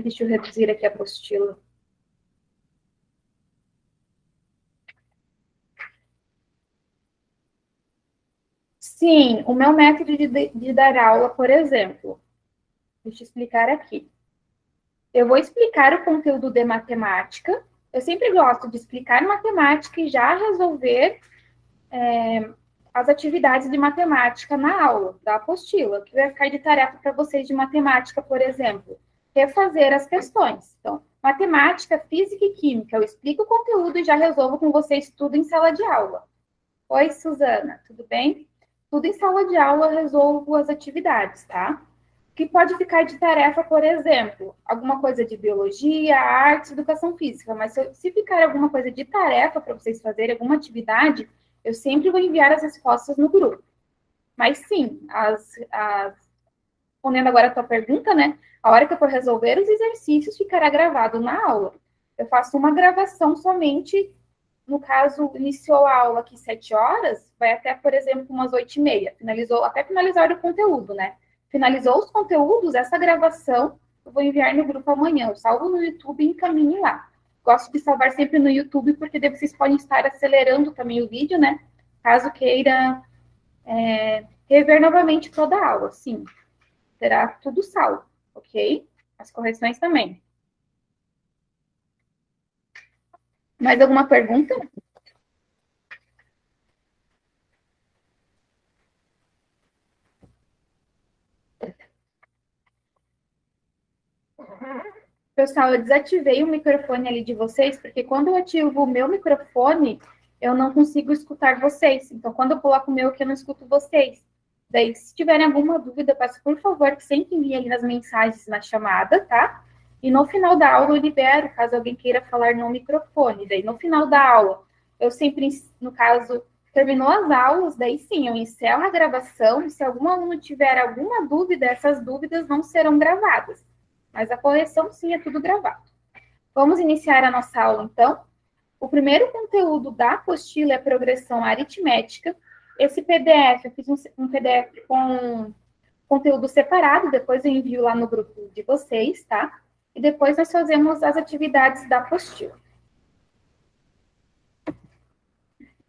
deixa eu reduzir aqui a apostila. Sim, o meu método de dar aula, por exemplo, deixa eu explicar aqui. Eu vou explicar o conteúdo de matemática. Eu sempre gosto de explicar matemática e já resolver as atividades de matemática na aula, da apostila, que vai ficar de tarefa para vocês de matemática, por exemplo, refazer as questões. Então, matemática, física e química, eu explico o conteúdo e já resolvo com vocês tudo em sala de aula. Oi, Suzana, tudo bem? Tudo em sala de aula eu resolvo as atividades, tá? Que pode ficar de tarefa, por exemplo, alguma coisa de biologia, artes, educação física, mas se ficar alguma coisa de tarefa para vocês fazerem, alguma atividade, eu sempre vou enviar as respostas no grupo. Mas sim, respondendo agora a tua pergunta, né? A hora que eu for resolver os exercícios, ficará gravado na aula. Eu faço uma gravação somente, no caso, iniciou a aula aqui 7 horas, vai até, por exemplo, umas 8h30. Até finalizar o conteúdo, né? Finalizou os conteúdos, essa gravação eu vou enviar no grupo amanhã. Eu salvo no YouTube e encaminho lá. Gosto de salvar sempre no YouTube, porque daí vocês podem estar acelerando também o vídeo, né? Caso queira rever novamente toda a aula, sim. Terá tudo salvo, ok? As correções também. Mais alguma pergunta? Pessoal, eu desativei o microfone ali de vocês, porque quando eu ativo o meu microfone, eu não consigo escutar vocês. Então, quando eu coloco o meu aqui, eu não escuto vocês. Daí, se tiverem alguma dúvida, peço, por favor, que sempre enviem ali nas mensagens na chamada, tá? E no final da aula eu libero, caso alguém queira falar no microfone. Daí, no final da aula, eu sempre, no caso, terminou as aulas, daí sim, eu encerro a gravação, e se algum aluno tiver alguma dúvida, essas dúvidas não serão gravadas. Mas a correção, sim, é tudo gravado. Vamos iniciar a nossa aula, então. O primeiro conteúdo da apostila é a progressão aritmética. Esse PDF, eu fiz um PDF com conteúdo separado, depois eu envio lá no grupo de vocês, tá? E depois nós fazemos as atividades da apostila.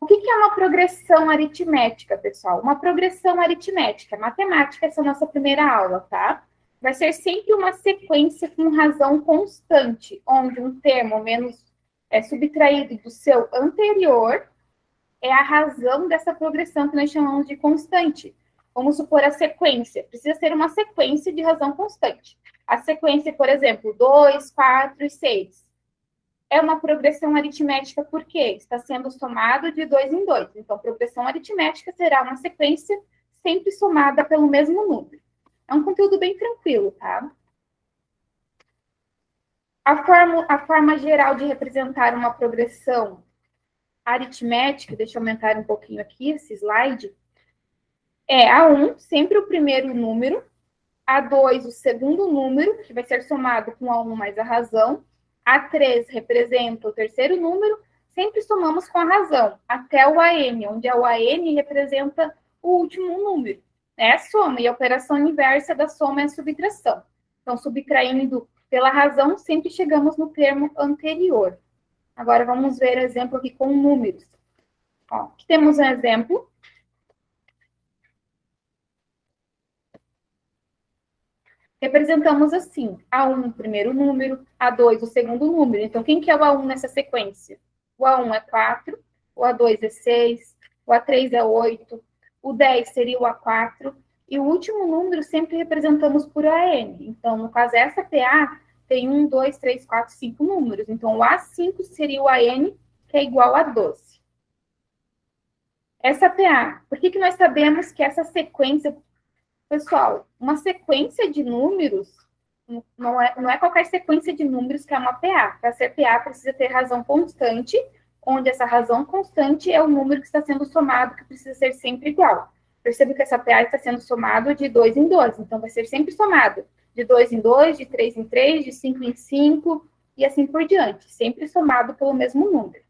O que é uma progressão aritmética, pessoal? Uma progressão aritmética, matemática, essa é a nossa primeira aula, tá? Vai ser sempre uma sequência com razão constante, onde um termo menos subtraído do seu anterior é a razão dessa progressão que nós chamamos de constante. Vamos supor a sequência. Precisa ser uma sequência de razão constante. A sequência, por exemplo, 2, 4 e 6. É uma progressão aritmética porque está sendo somado de 2 em 2. Então, progressão aritmética será uma sequência sempre somada pelo mesmo número. É um conteúdo bem tranquilo, tá? A forma geral de representar uma progressão aritmética, deixa eu aumentar um pouquinho aqui esse slide, é A1, sempre o primeiro número, A2, o segundo número, que vai ser somado com A1 mais a razão, A3 representa o terceiro número, sempre somamos com a razão, até o AN, onde o AN representa o último número. É a soma, e a operação inversa da soma é a subtração. Então, subtraindo pela razão, sempre chegamos no termo anterior. Agora, vamos ver exemplo aqui com números. Ó, aqui temos um exemplo. Representamos assim, A1 o primeiro número, A2 o segundo número. Então, quem que é o A1 nessa sequência? O A1 é 4, o A2 é 6, o A3 é 8, o 10 seria o A4, e o último número sempre representamos por AN. Então, no caso, essa PA tem 1, 2, 3, 4, 5 números. Então, o A5 seria o AN, que é igual a 12. Essa PA, por que nós sabemos que essa sequência... Pessoal, uma sequência de números não é qualquer sequência de números que é uma PA. Para ser PA, precisa ter razão constante, onde essa razão constante é o número que está sendo somado, que precisa ser sempre igual. Perceba que essa PA está sendo somado de 2 em 2, então vai ser sempre somado de 2 em 2, de 3 em 3, de 5 em 5, e assim por diante, sempre somado pelo mesmo número,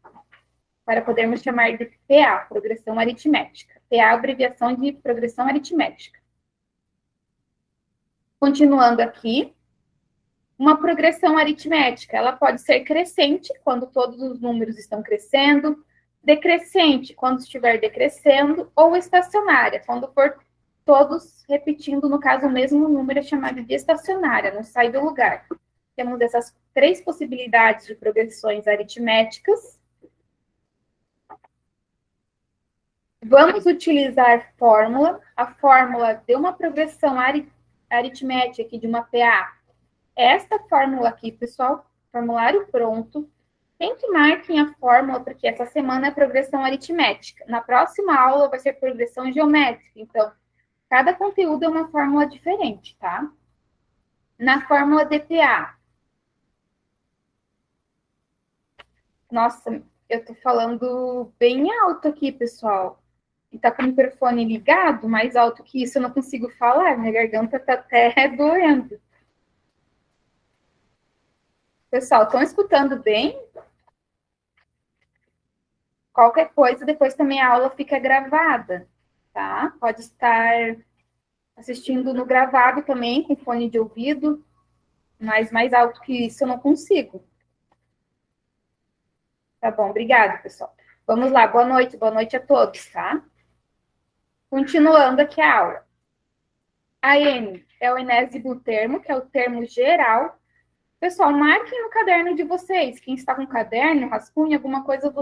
para podermos chamar de PA, progressão aritmética. PA, abreviação de progressão aritmética. Continuando aqui, Uma progressão aritmética, ela pode ser crescente, quando todos os números estão crescendo, decrescente, quando estiver decrescendo, ou estacionária, quando for todos repetindo, no caso, o mesmo número, é chamado de estacionária, não sai do lugar. Temos essas 3 possibilidades de progressões aritméticas. Vamos utilizar fórmula. A fórmula de uma progressão aritmética aqui de uma PA. Esta fórmula aqui, pessoal, formulário pronto. Tem que marquem a fórmula, porque essa semana é progressão aritmética. Na próxima aula vai ser progressão geométrica. Então, cada conteúdo é uma fórmula diferente, tá? Na fórmula DPA. Nossa, eu tô falando bem alto aqui, pessoal. E tá com o microfone ligado, mais alto que isso eu não consigo falar. Minha garganta tá até doendo. Pessoal, estão escutando bem? Qualquer coisa, depois também a aula fica gravada, tá? Pode estar assistindo no gravado também, com fone de ouvido, mas mais alto que isso eu não consigo. Tá bom, obrigada, pessoal. Vamos lá, boa noite a todos, tá? Continuando aqui a aula. A N é o enésimo termo, que é o termo geral. Pessoal, marquem no caderno de vocês. Quem está com caderno, rascunho, alguma coisa,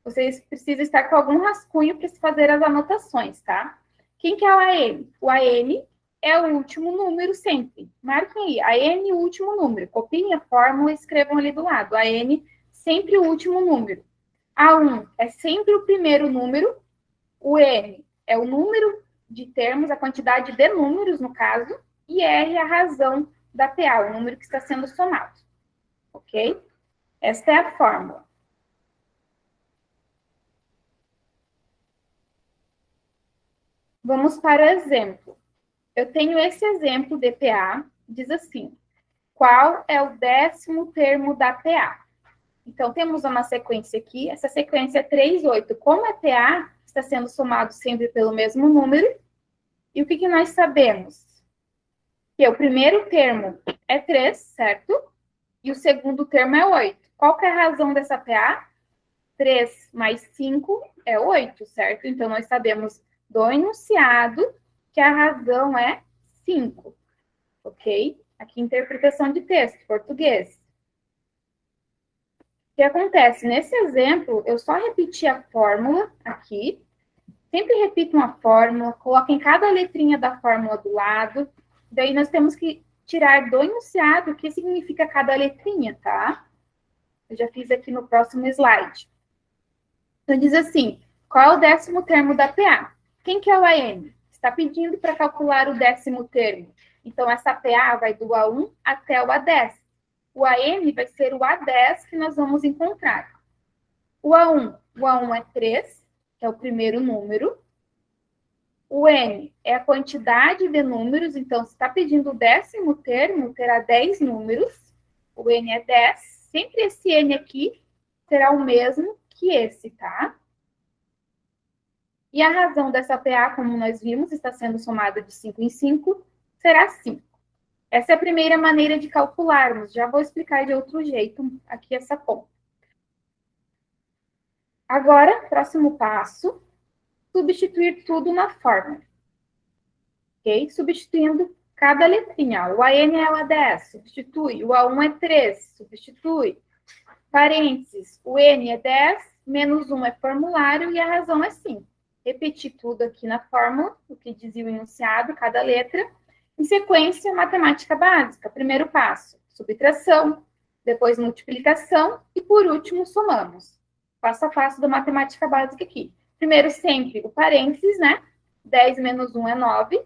vocês precisam estar com algum rascunho para fazer as anotações, tá? Quem que é o AN? O AN é o último número sempre. Marquem aí. AN, o último número. Copiem a fórmula e escrevam ali do lado. AN, sempre o último número. A1 é sempre o primeiro número. O N é o número de termos, a quantidade de números, no caso. E R é a razão da PA, o número que está sendo somado. Ok? Esta é a fórmula. Vamos para o exemplo. Eu tenho esse exemplo de PA, diz assim: qual é o 10º termo da PA? Então, temos uma sequência aqui, essa sequência é 3, 8. Como é PA, está sendo somado sempre pelo mesmo número. E o que nós sabemos? Que o primeiro termo é 3, certo? E o segundo termo é 8. Qual que é a razão dessa PA? 3 mais 5 é 8, certo? Então, nós sabemos do enunciado que a razão é 5, ok? Aqui, interpretação de texto, português. O que acontece? Nesse exemplo, eu só repeti a fórmula aqui. Sempre repitam a fórmula, coloquem cada letrinha da fórmula do lado. Daí, nós temos que tirar do enunciado o que significa cada letrinha, tá? Eu já fiz aqui no próximo slide. Então, diz assim, qual é o 10º termo da PA? Quem que é o AN? Está pedindo para calcular o 10º termo. Então, essa PA vai do A1 até o A10. O AN vai ser o A10 que nós vamos encontrar. O A1 é 3, que é o primeiro número. O N é a quantidade de números, então, se está pedindo o 10º termo, terá 10 números. O N é 10. Sempre esse N aqui será o mesmo que esse, tá? E a razão dessa PA, como nós vimos, está sendo somada de 5 em 5, será 5. Essa é a primeira maneira de calcularmos. Já vou explicar de outro jeito aqui essa conta. Agora, próximo passo, substituir tudo na fórmula. Ok? Substituindo cada letrinha. O AN é o A10, substitui. O A1 é 3, substitui. Parênteses, o N é 10, menos 1 é formulário e a razão é 5. Repetir tudo aqui na fórmula, o que dizia o enunciado, cada letra. Em sequência, matemática básica. Primeiro passo, subtração, depois multiplicação e, por último, somamos. Passo a passo da matemática básica aqui. Primeiro, sempre o parênteses, né? 10 menos 1 é 9.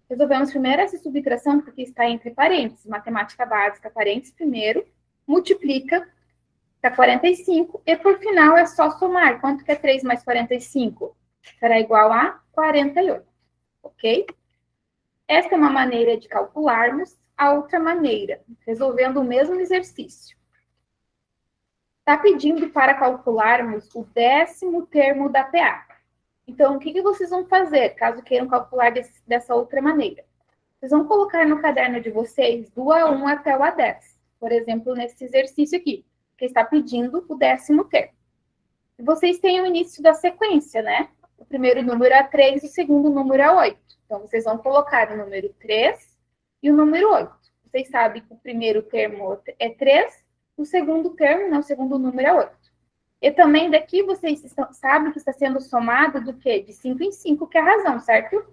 Resolvemos primeiro essa subtração, porque está entre parênteses. Matemática básica, parênteses primeiro. Multiplica, dá 45. E, por final, é só somar. Quanto que é 3 mais 45? Será igual a 48. Ok? Esta é uma maneira de calcularmos. A outra maneira, resolvendo o mesmo exercício. Está pedindo para calcularmos o 10º termo da PA. Então, o que vocês vão fazer, caso queiram calcular dessa outra maneira? Vocês vão colocar no caderno de vocês do A1 até o A10. Por exemplo, nesse exercício aqui, que está pedindo o 10º termo. E vocês têm o início da sequência, né? O primeiro número é 3, o segundo número é 8. Então, vocês vão colocar o número 3 e o número 8. Vocês sabem que o primeiro termo é 3, o segundo termo, né, o segundo número é 8. E também daqui vocês sabem que está sendo somado do quê? De 5 em 5, que é a razão, certo?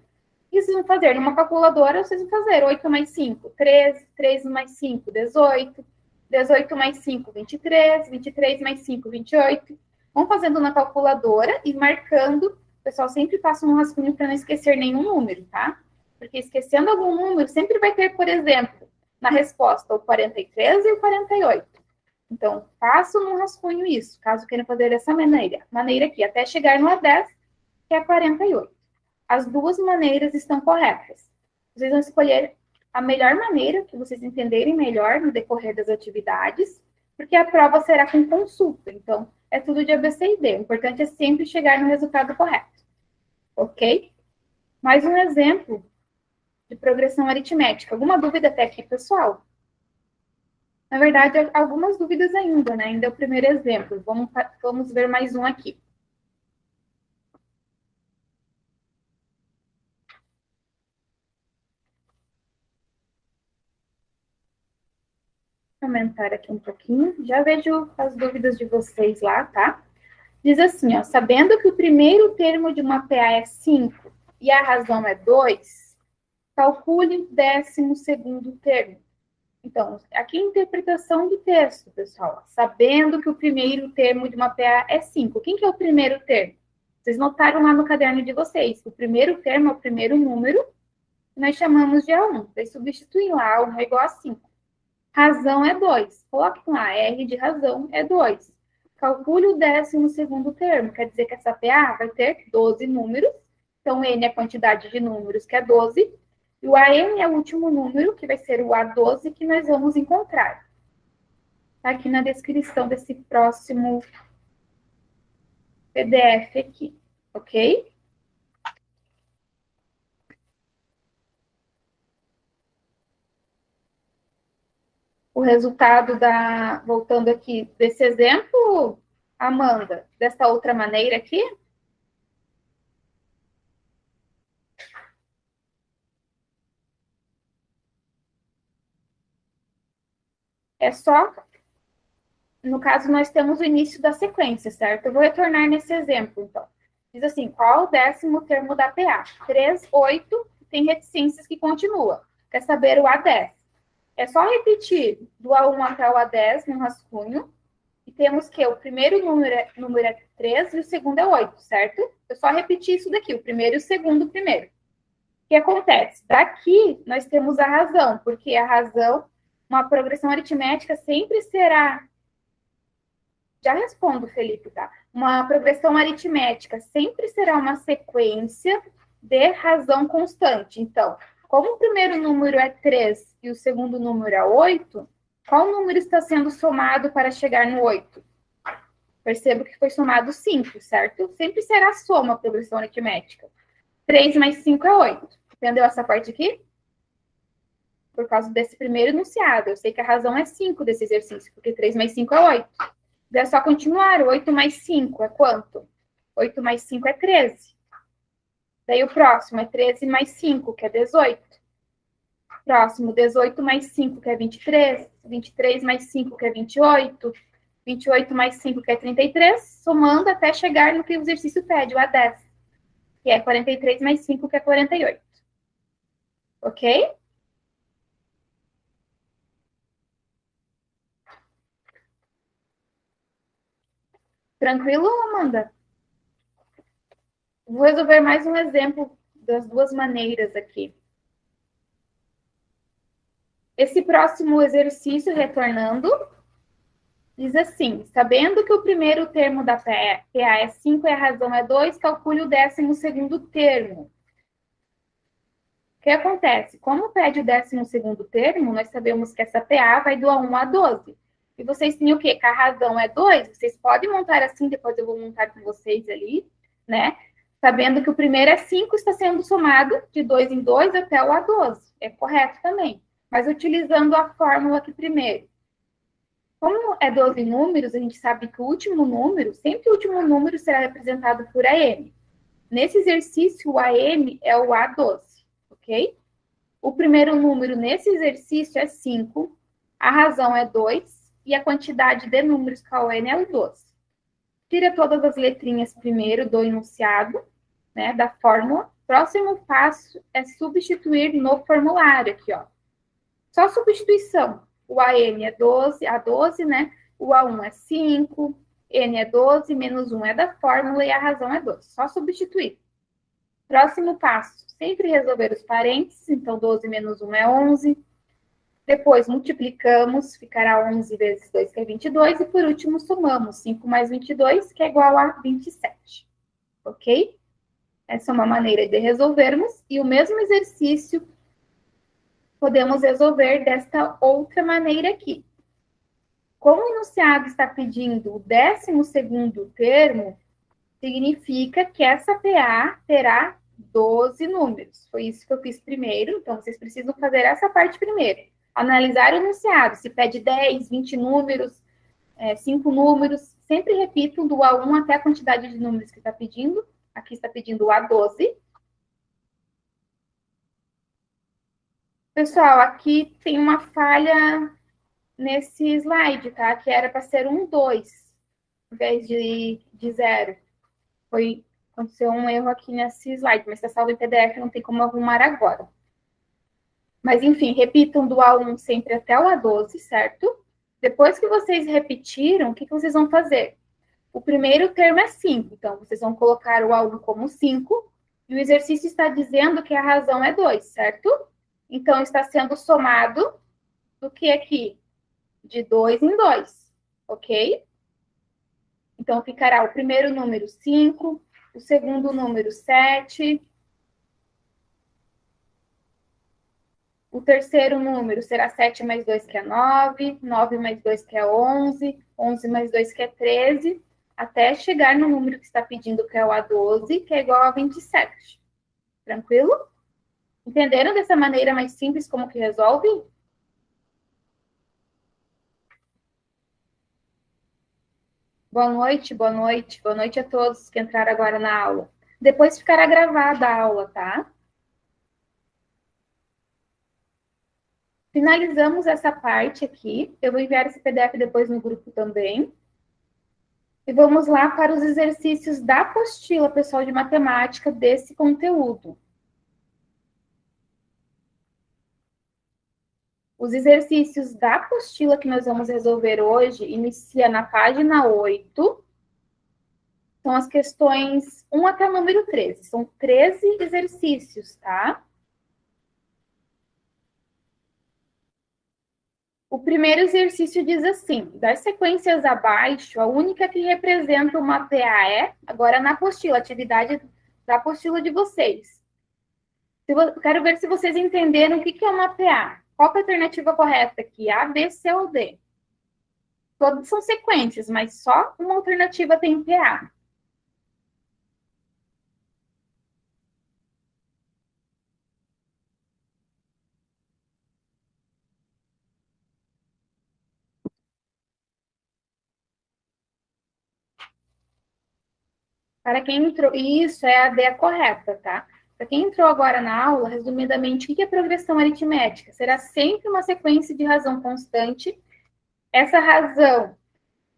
E vocês vão fazer numa calculadora, vocês vão fazer 8 mais 5, 13, 13 mais 5, 18, 18 mais 5, 23, 23 mais 5, 28. Vão fazendo na calculadora e marcando. O pessoal sempre passa um rascunho para não esquecer nenhum número, tá? Porque esquecendo algum número, sempre vai ter, por exemplo, na resposta o 43 e o 48. Então, faço no rascunho isso, caso queiram fazer dessa maneira aqui, até chegar no A10, que é 48. As duas maneiras estão corretas. Vocês vão escolher a melhor maneira, que vocês entenderem melhor no decorrer das atividades, porque a prova será com consulta. Então, é tudo de A, B, C e D. O importante é sempre chegar no resultado correto. Ok? Mais um exemplo de progressão aritmética. Alguma dúvida até aqui, pessoal? Na verdade, algumas dúvidas ainda, né? Ainda é o primeiro exemplo. Vamos ver mais um aqui. Vou aumentar aqui um pouquinho. Já vejo as dúvidas de vocês lá, tá? Diz assim, ó, sabendo que o primeiro termo de uma PA é 5 e a razão é 2, calcule o 12º termo. Então, aqui é interpretação do texto, pessoal. Sabendo que o primeiro termo de uma PA é 5. Quem que é o primeiro termo? Vocês notaram lá no caderno de vocês. O primeiro termo é o primeiro número que nós chamamos de A1. Vocês substituem lá, 1 é igual a 5. Razão é 2. Coloquem lá, R de razão é 2. Calcule o 12º termo. Quer dizer que essa PA vai ter 12 números. Então, N é a quantidade de números, que é 12. E o AN é o último número, que vai ser o A12, que nós vamos encontrar. Está aqui na descrição desse próximo PDF aqui, ok? O resultado voltando aqui desse exemplo, Amanda, dessa outra maneira aqui, é só, no caso, nós temos o início da sequência, certo? Eu vou retornar nesse exemplo, então. Diz assim, qual o 10º termo da PA? 3, 8, tem reticências que continua. Quer saber o A10? É só repetir do A1 até o A10 no rascunho. E temos que o primeiro número é 3 e o segundo é 8, certo? É só repetir isso daqui, o primeiro e o segundo primeiro. O que acontece? Daqui nós temos a razão, porque a razão, uma progressão aritmética sempre será... Já respondo, Felipe, tá? Uma progressão aritmética sempre será uma sequência de razão constante. Então, como o primeiro número é 3 e o segundo número é 8, qual número está sendo somado para chegar no 8? Percebo que foi somado 5, certo? Sempre será soma a progressão aritmética. 3 mais 5 é 8. Entendeu essa parte aqui? Por causa desse primeiro enunciado. Eu sei que a razão é 5 desse exercício, porque 3 mais 5 é 8. É só continuar. 8 mais 5 é quanto? 8 mais 5 é 13. Daí o próximo é 13 mais 5, que é 18. Próximo, 18 mais 5, que é 23. 23 mais 5, que é 28. 28 mais 5, que é 33. Somando até chegar no que o exercício pede, o A10. Que é 43 mais 5, que é 48. Ok? Tranquilo, Amanda? Vou resolver mais um exemplo das duas maneiras aqui. Esse próximo exercício, retornando, diz assim, sabendo que o primeiro termo da PA é 5 e a razão é 2, calcule o 12º termo. O que acontece? Como pede o 12º termo, nós sabemos que essa PA vai do A1 a 12. E vocês têm o quê? Que a razão é 2, vocês podem montar assim, depois eu vou montar com vocês ali, né? Sabendo que o primeiro é 5, está sendo somado de 2 em 2 até o A12. É correto também. Mas utilizando a fórmula aqui primeiro. Como é 12 números, a gente sabe que o último número, sempre o último número será representado por AM. Nesse exercício, o AM é o A12, ok? O primeiro número nesse exercício é 5, a razão é 2 e a quantidade de números KN é o 12. Tira todas as letrinhas primeiro do enunciado, né, da fórmula. Próximo passo é substituir no formulário aqui, ó. Só substituição. O AM é 12, A12, né? O A1 é 5, N é 12, menos 1 é da fórmula e a razão é 12. Só substituir. Próximo passo, sempre resolver os parênteses. Então, 12 menos 1 é 11. Depois, multiplicamos, ficará 11 vezes 2, que é 22. E, por último, somamos 5 mais 22, que é igual a 27. Ok? Essa é uma maneira de resolvermos. E o mesmo exercício podemos resolver desta outra maneira aqui. Como o enunciado está pedindo o 12º termo, significa que essa PA terá 12 números. Foi isso que eu fiz primeiro, então vocês precisam fazer essa parte primeiro. Analisar o enunciado, se pede 10, 20 números, 5 números, sempre repitam do A1 até a quantidade de números que está pedindo. Aqui está pedindo o A12. Pessoal, aqui tem uma falha nesse slide, tá? Que era para ser 1, 2, em vez de 0. Aconteceu um erro aqui nesse slide, mas está salvo em PDF, não tem como arrumar agora. Mas, enfim, repitam do A1 sempre até o A12, certo? Depois que vocês repetiram, o que vocês vão fazer? O primeiro termo é 5, então vocês vão colocar o A1 como 5, e o exercício está dizendo que a razão é 2, certo? Então, está sendo somado do que aqui? De 2 em 2, ok? Então, ficará o primeiro número 5, o segundo número 7, o terceiro número será 7 mais 2, que é 9, 9 mais 2, que é 11, 11 mais 2, que é 13, até chegar no número que está pedindo, que é o A12, que é igual a 27. Tranquilo? Entenderam dessa maneira mais simples como que resolve? Boa noite, boa noite. Boa noite a todos que entraram agora na aula. Depois ficará gravada a aula, tá? Finalizamos essa parte aqui. Eu vou enviar esse PDF depois no grupo também. E vamos lá para os exercícios da apostila, pessoal, de matemática desse conteúdo. Os exercícios da apostila que nós vamos resolver hoje inicia na página 8. São as questões 1 até o número 13. São 13 exercícios, tá? O primeiro exercício diz assim: das sequências abaixo, a única que representa uma PA é, agora na apostila, atividade da apostila de vocês. Quero ver se vocês entenderam o que é uma PA. Qual é a alternativa correta aqui? A, B, C ou D? Todas são sequências, mas só uma alternativa tem PA. Para quem entrou, isso é a D correta, tá? Para quem entrou agora na aula, resumidamente, o que é progressão aritmética? Será sempre uma sequência de razão constante. Essa razão,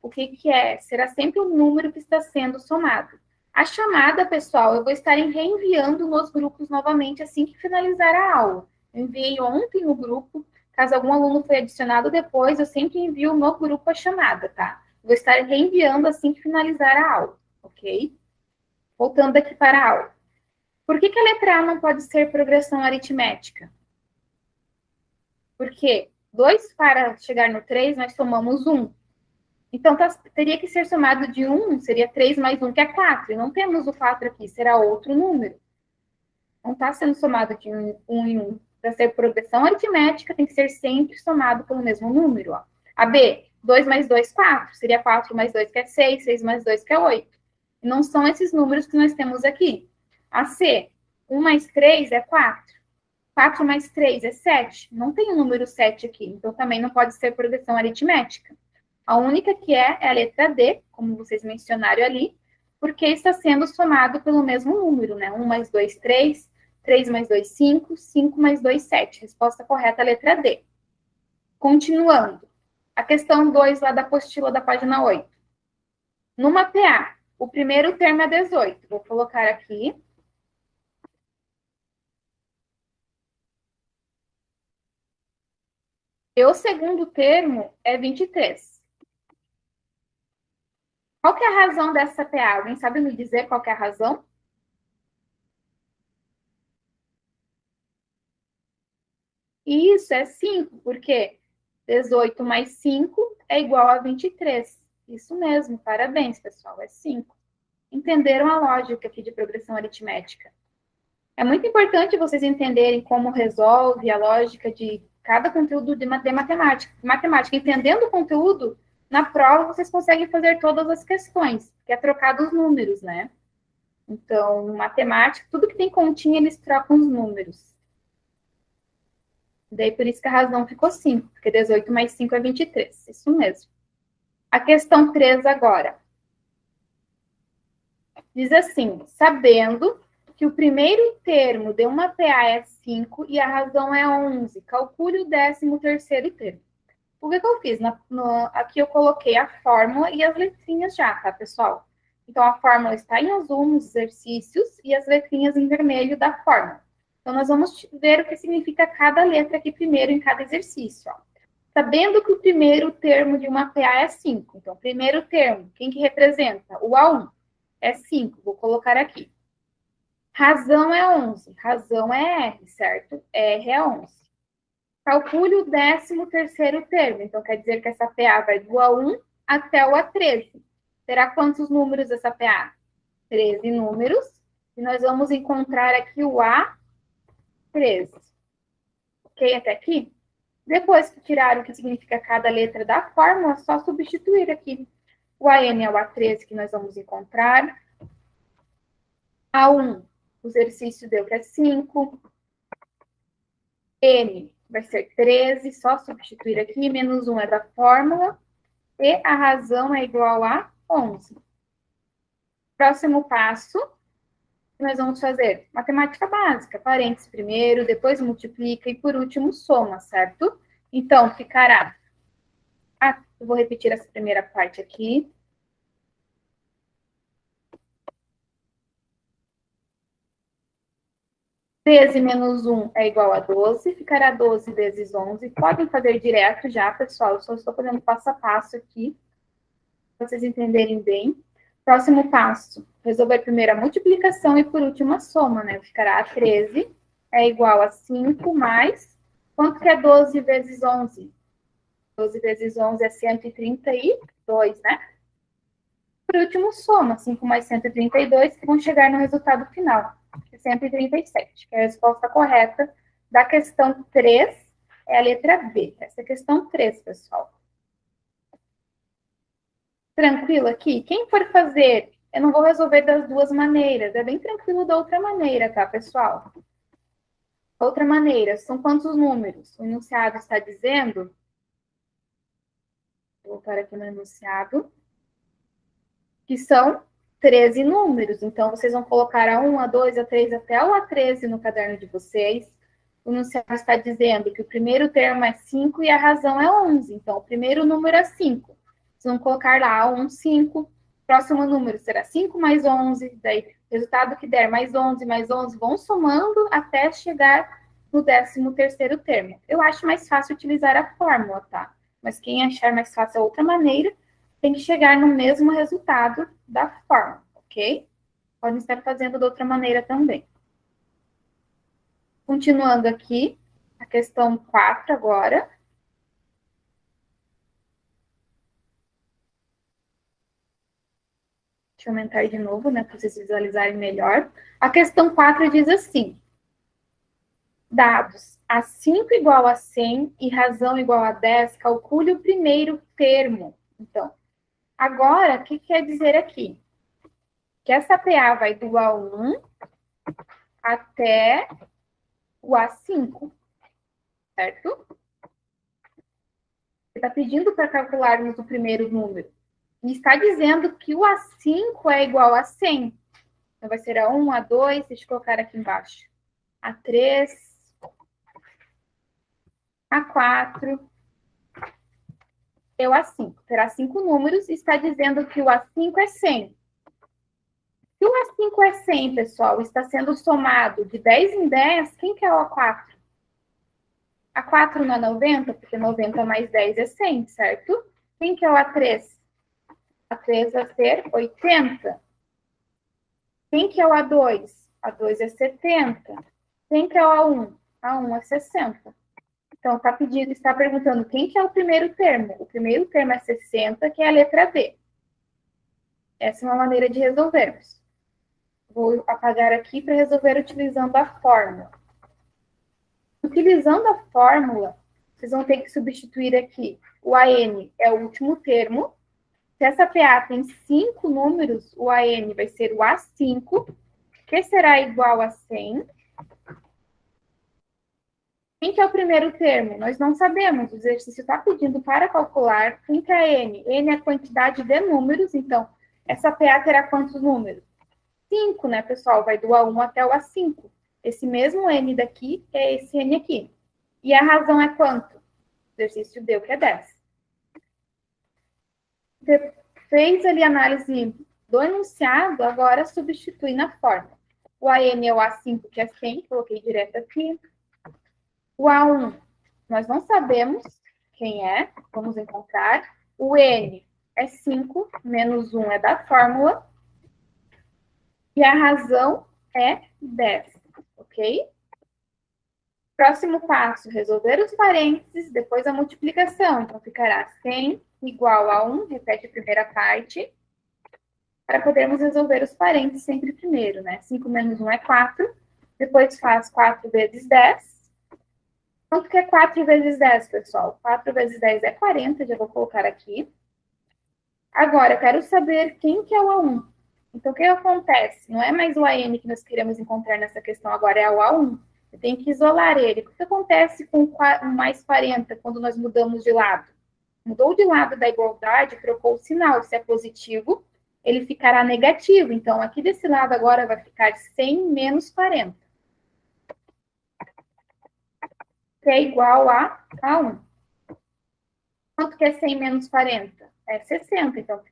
o que é? Será sempre um número que está sendo somado. A chamada, pessoal, eu vou estar reenviando nos grupos novamente assim que finalizar a aula. Eu enviei ontem no grupo. Caso algum aluno foi adicionado depois, eu sempre envio no grupo a chamada, tá? Vou estar reenviando assim que finalizar a aula, ok? Voltando aqui para a aula. Por que a letra A não pode ser progressão aritmética? Porque 2 para chegar no 3, nós somamos 1. Então, teria que ser somado de 1, seria 3 mais 1, que é 4. E não temos o 4 aqui, será outro número. Não está sendo somado de 1 em 1. Para ser progressão aritmética, tem que ser sempre somado pelo mesmo número. Ó. A B, 2 mais 2, 4. Seria 4 mais 2, que é 6, 6 mais 2, que é 8. E não são esses números que nós temos aqui. A C, 1 mais 3 é 4. 4 mais 3 é 7. Não tem o número 7 aqui, então também não pode ser progressão aritmética. A única que é a letra D, como vocês mencionaram ali, porque está sendo somado pelo mesmo número, né? 1 mais 2, 3. 3 mais 2, 5. 5 mais 2, 7. Resposta correta, letra D. Continuando. A questão 2 lá da apostila da página 8. Numa PA, o primeiro termo é 18. Vou colocar aqui. E o segundo termo é 23. Qual que é a razão dessa PA? Alguém sabe me dizer qual que é a razão? Isso, é 5, porque 18 mais 5 é igual a 23. Isso mesmo, parabéns, pessoal, é 5. Entenderam a lógica aqui de progressão aritmética? É muito importante vocês entenderem como resolve a lógica de cada conteúdo de matemática. Matemática, entendendo o conteúdo, na prova vocês conseguem fazer todas as questões, que é trocar dos números, né? Então, matemática, tudo que tem continha, eles trocam os números. Daí, por isso que a razão ficou 5, porque 18 mais 5 é 23. Isso mesmo. A questão 3 agora. Diz assim, sabendo que o primeiro termo de uma PA é 5 e a razão é 11, calcule o 13º termo. O que eu fiz? Aqui eu coloquei a fórmula e as letrinhas já, tá, pessoal? Então, a fórmula está em azul nos exercícios e as letrinhas em vermelho da fórmula. Então, nós vamos ver o que significa cada letra aqui primeiro em cada exercício. Ó. Sabendo que o primeiro termo de uma PA é 5. Então, primeiro termo, quem que representa? O A1 é 5. Vou colocar aqui. Razão é 11. Razão é R, certo? R é 11. Calcule o 13º termo. Então, quer dizer que essa PA vai do A1 até o A13. Terá quantos números essa PA? 13 números. E nós vamos encontrar aqui o A13. Ok? Até aqui? Depois que tirar o que significa cada letra da fórmula, é só substituir aqui. O AN é o A13 que nós vamos encontrar. A1, o exercício deu que é 5. N vai ser 13, só substituir aqui. Menos 1 é da fórmula. E a razão é igual a 11. Próximo passo, nós vamos fazer matemática básica. Parênteses primeiro, depois multiplica e, por último, soma, certo? Então, ficará... eu vou repetir essa primeira parte aqui. 13 menos 1 é igual a 12, ficará 12 vezes 11. Podem fazer direto já, pessoal, eu só estou fazendo passo a passo aqui, para vocês entenderem bem. Próximo passo, resolver primeiro a multiplicação e, por último, a soma, né? Ficará 13 é igual a 5 mais... Quanto que é 12 vezes 11? 12 vezes 11 é 132, né? Por último, soma 5 mais 132, que vão chegar no resultado final, que é 137, que é a resposta correta da questão 3, é a letra B. Essa é a questão 3, pessoal. Tranquilo aqui? Quem for fazer, eu não vou resolver das duas maneiras, é bem tranquilo da outra maneira, tá, pessoal? Outra maneira, são quantos números? O enunciado está dizendo... Vou voltar aqui no enunciado. Que são 13 números. Então, vocês vão colocar a 1, a 2, a 3, até o A13 no caderno de vocês. O enunciado está dizendo que o primeiro termo é 5 e a razão é 11. Então, o primeiro número é 5. Vocês vão colocar lá A1, 5. Próximo número será 5 mais 11. Daí, resultado que der mais 11, vão somando até chegar no 13º termo. Eu acho mais fácil utilizar a fórmula, tá? Mas quem achar mais fácil a outra maneira, tem que chegar no mesmo resultado da fórmula, ok? Podem estar fazendo de outra maneira também. Continuando aqui, a questão 4 agora. Deixa eu aumentar de novo, né, para vocês visualizarem melhor. A questão 4 diz assim: dados a 5 igual a 100 e razão igual a 10, calcule o primeiro termo. Então, agora, o que quer dizer aqui? Que essa PA vai do A1 até o A5, certo? Você está pedindo para calcularmos o primeiro número. E está dizendo que o A5 é igual a 100. Então, vai ser A1, A2, deixa eu colocar aqui embaixo. A3, A4, é o A5. Terá 5 números e está dizendo que o A5 é 100. Se o A5 é 100, pessoal, está sendo somado de 10 em 10, quem que é o A4? A4 não é 90, porque 90 mais 10 é 100, certo? Quem que é o A3? A3 vai ser 80. Quem que é o A2? A2 é 70. Quem que é o A1? A1 é 60. Então, está perguntando quem que é o primeiro termo. O primeiro termo é 60, que é a letra D. Essa é uma maneira de resolvermos. Vou apagar aqui para resolver utilizando a fórmula. Utilizando a fórmula, vocês vão ter que substituir aqui. O AN é o último termo. Se essa PA tem 5 números, o AN vai ser o A5, que será igual a 100. Quem que é o primeiro termo? Nós não sabemos. O exercício está pedindo para calcular. Quem que é N? N é a quantidade de números. Então, essa PA terá quantos números? 5, né, pessoal? Vai do A1 até o A5. Esse mesmo N daqui é esse N aqui. E a razão é quanto? O exercício deu que é 10. Você fez ali a análise do enunciado, agora substitui na fórmula. O AN é o A5, que é 100, coloquei direto aqui. O A1, nós não sabemos quem é, vamos encontrar. O N é 5, menos 1 é da fórmula. E a razão é 10, ok? Próximo passo, resolver os parênteses, depois a multiplicação. Então, ficará 100 igual a 1, repete a primeira parte, para podermos resolver os parênteses sempre primeiro, né? 5 menos 1 é 4, depois faz 4 vezes 10. Quanto que é 4 vezes 10, pessoal? 4 vezes 10 é 40, já vou colocar aqui. Agora, eu quero saber quem que é o A1. Então, o que acontece? Não é mais o AN que nós queremos encontrar nessa questão, agora é o A1. Eu tenho que isolar ele. O que acontece com o mais 40 quando nós mudamos de lado? Mudou de lado da igualdade, trocou o sinal. Se é positivo, ele ficará negativo. Então, aqui desse lado agora vai ficar 100 menos 40. Que é igual a A1. Quanto que é 100 menos 40? É 60. Então,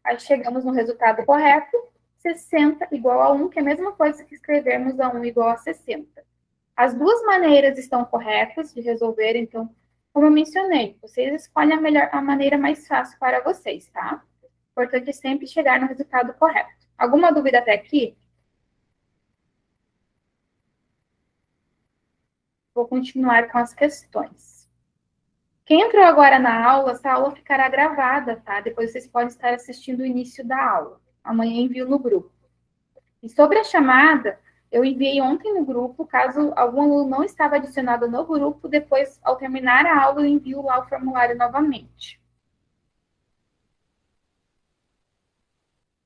aí chegamos no resultado correto. 60 igual a 1, que é a mesma coisa que escrevermos a 1 igual a 60. As duas maneiras estão corretas de resolver, então, como eu mencionei, vocês escolhem a maneira mais fácil para vocês, tá? O importante é sempre chegar no resultado correto. Alguma dúvida até aqui? Vou continuar com as questões. Quem entrou agora na aula, essa aula ficará gravada, tá? Depois vocês podem estar assistindo o início da aula. Amanhã envio no grupo. E sobre a chamada, eu enviei ontem no grupo, caso algum aluno não estava adicionado no grupo, depois, ao terminar a aula, eu envio lá o formulário novamente.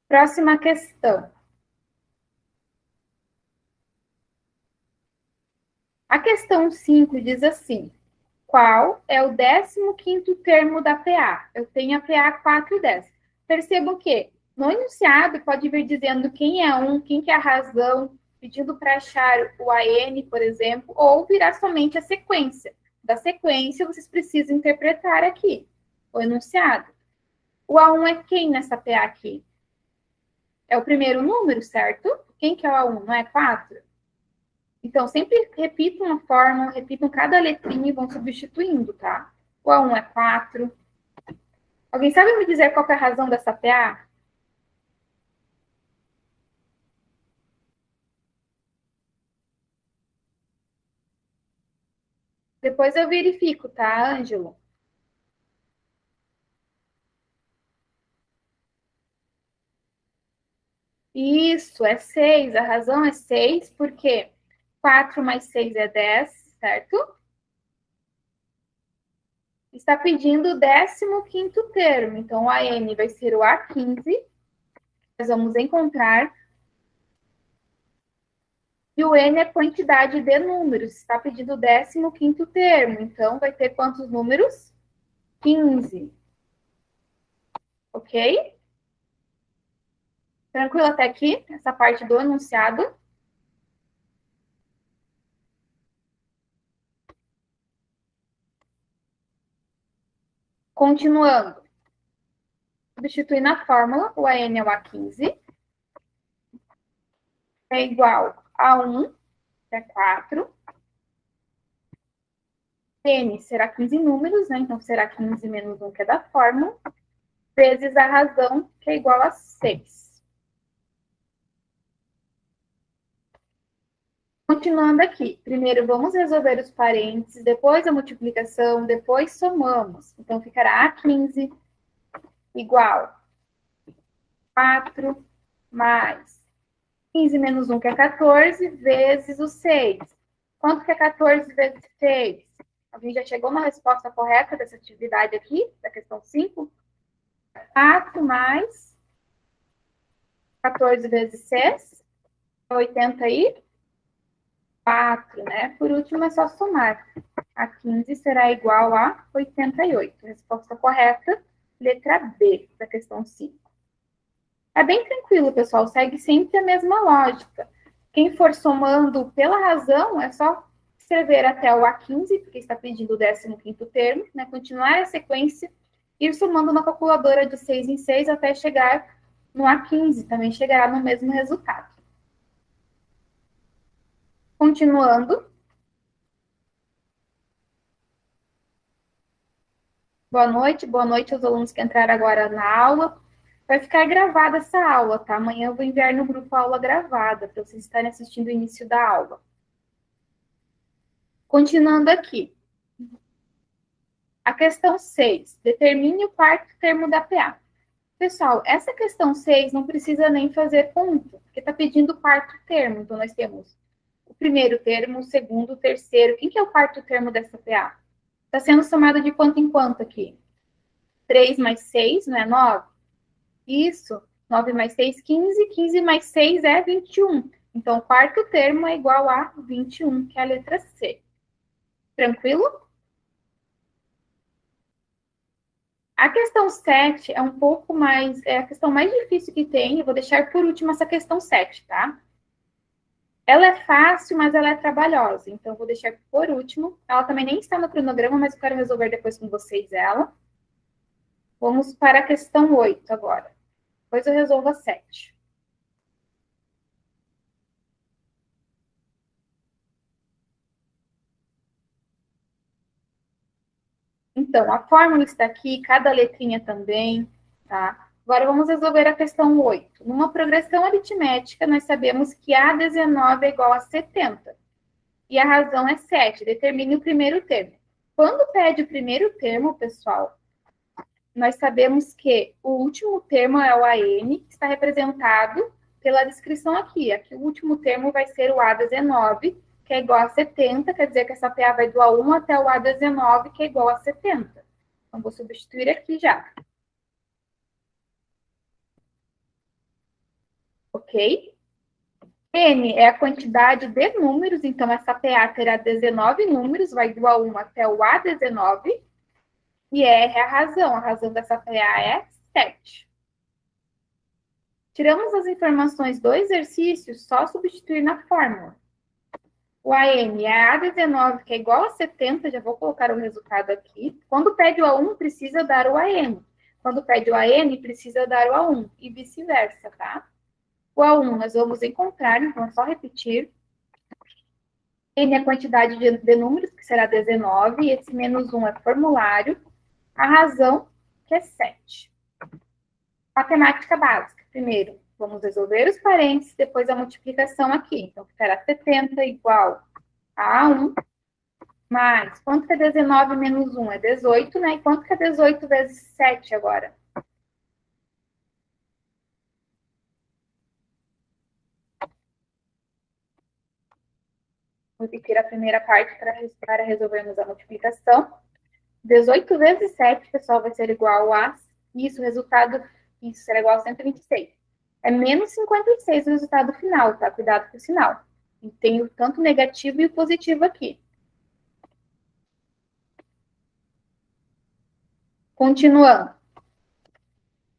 Próxima questão. A questão 5 diz assim: qual é o 15º termo da PA? Eu tenho a PA 4 e 10. Percebam que no enunciado pode vir dizendo quem é quem que é a razão, pedindo para achar o AN, por exemplo, ou virar somente a sequência. Da sequência, vocês precisam interpretar aqui o enunciado. O A1 é quem nessa PA aqui? É o primeiro número, certo? Quem que é o A1? Não é 4? Então, sempre repitam a fórmula, repitam cada letrinha e vão substituindo, tá? O A1 é 4. Alguém sabe me dizer qual é a razão dessa PA? Depois eu verifico, tá, Ângelo? Isso, é 6. A razão é 6, porque 4 mais 6 é 10, certo? Está pedindo o 15º termo. Então, o AN vai ser o A15. Nós vamos encontrar E o N é quantidade de números. Está pedindo o 15º termo. Então, vai ter quantos números? 15. Ok? Tranquilo até aqui? Essa parte do enunciado. Continuando. Substituir na fórmula. O AN é o A15. É igual a 1, que é 4. N será 15 números, né? Então, será 15 menos 1, que é da fórmula, vezes a razão, que é igual a 6. Continuando aqui. Primeiro, vamos resolver os parênteses, depois a multiplicação, depois somamos. Então, ficará A15 igual 4 mais 15 menos 1, que é 14, vezes o 6. Quanto que é 14 vezes 6? Alguém já chegou na resposta correta dessa atividade aqui, da questão 5? 4 mais 14 vezes 6, 84, né? Por último, é só somar. A 15 será igual a 88. Resposta correta, letra B, da questão 5. É bem tranquilo, pessoal, segue sempre a mesma lógica. Quem for somando pela razão, é só escrever até o A15, porque está pedindo o 15º termo, né? Continuar a sequência, ir somando na calculadora de 6 em 6 até chegar no A15, também chegará no mesmo resultado. Continuando. Boa noite aos alunos que entraram agora na aula. Vai ficar gravada essa aula, tá? Amanhã eu vou enviar no grupo a aula gravada, para vocês estarem assistindo o início da aula. Continuando aqui. A questão 6. Determine o quarto termo da PA. Pessoal, essa questão 6 não precisa nem fazer ponto, porque está pedindo o quarto termo. Então, nós temos o primeiro termo, o segundo, o terceiro. Quem que é o quarto termo dessa PA? Está sendo somado de quanto em quanto aqui? 3 mais 6, não é 9? Isso. 9 mais 6, 15. 15 mais 6 é 21. Então, o quarto termo é igual a 21, que é a letra C. Tranquilo? A questão 7 é um pouco mais, é a questão mais difícil que tem. Eu vou deixar por último essa questão 7, tá? Ela é fácil, mas ela é trabalhosa. Então, eu vou deixar por último. Ela também nem está no cronograma, mas eu quero resolver depois com vocês ela. Vamos para a questão 8 agora. Depois eu resolvo a 7. Então, a fórmula está aqui, cada letrinha também, tá? Agora, vamos resolver a questão 8. Numa progressão aritmética, nós sabemos que A19 é igual a 70. E a razão é 7. Determine o primeiro termo. Quando pede o primeiro termo, pessoal, nós sabemos que o último termo é o AN, que está representado pela descrição aqui. Aqui o último termo vai ser o A19, que é igual a 70, quer dizer que essa PA vai do A1 até o A19, que é igual a 70. Então, vou substituir aqui já. Ok? N é a quantidade de números, então essa PA terá 19 números, vai do A1 até o A19. E R é a razão dessa PA é 7. Tiramos as informações do exercício, só substituir na fórmula. O AN é A19, que é igual a 70, já vou colocar o resultado aqui. Quando pede o A1, precisa dar o AN. Quando pede o AN, precisa dar o A1, e vice-versa, tá? O A1 nós vamos encontrar, então é só repetir. N é a quantidade de números, que será 19, e esse menos 1 é formulário. A razão, que é 7. Matemática básica. Primeiro, vamos resolver os parênteses, depois a multiplicação aqui. Então, ficará 70 igual a 1, mais, quanto que é 19 menos 1? É 18, né? E quanto que é 18 vezes 7 agora? Vou repetir a primeira parte para resolvermos a multiplicação. 18 vezes 7, pessoal, vai ser igual a... Isso, o resultado... Isso será igual a 126. É menos 56 o resultado final, tá? Cuidado com o sinal. E tem tanto o negativo e o positivo aqui. Continuando.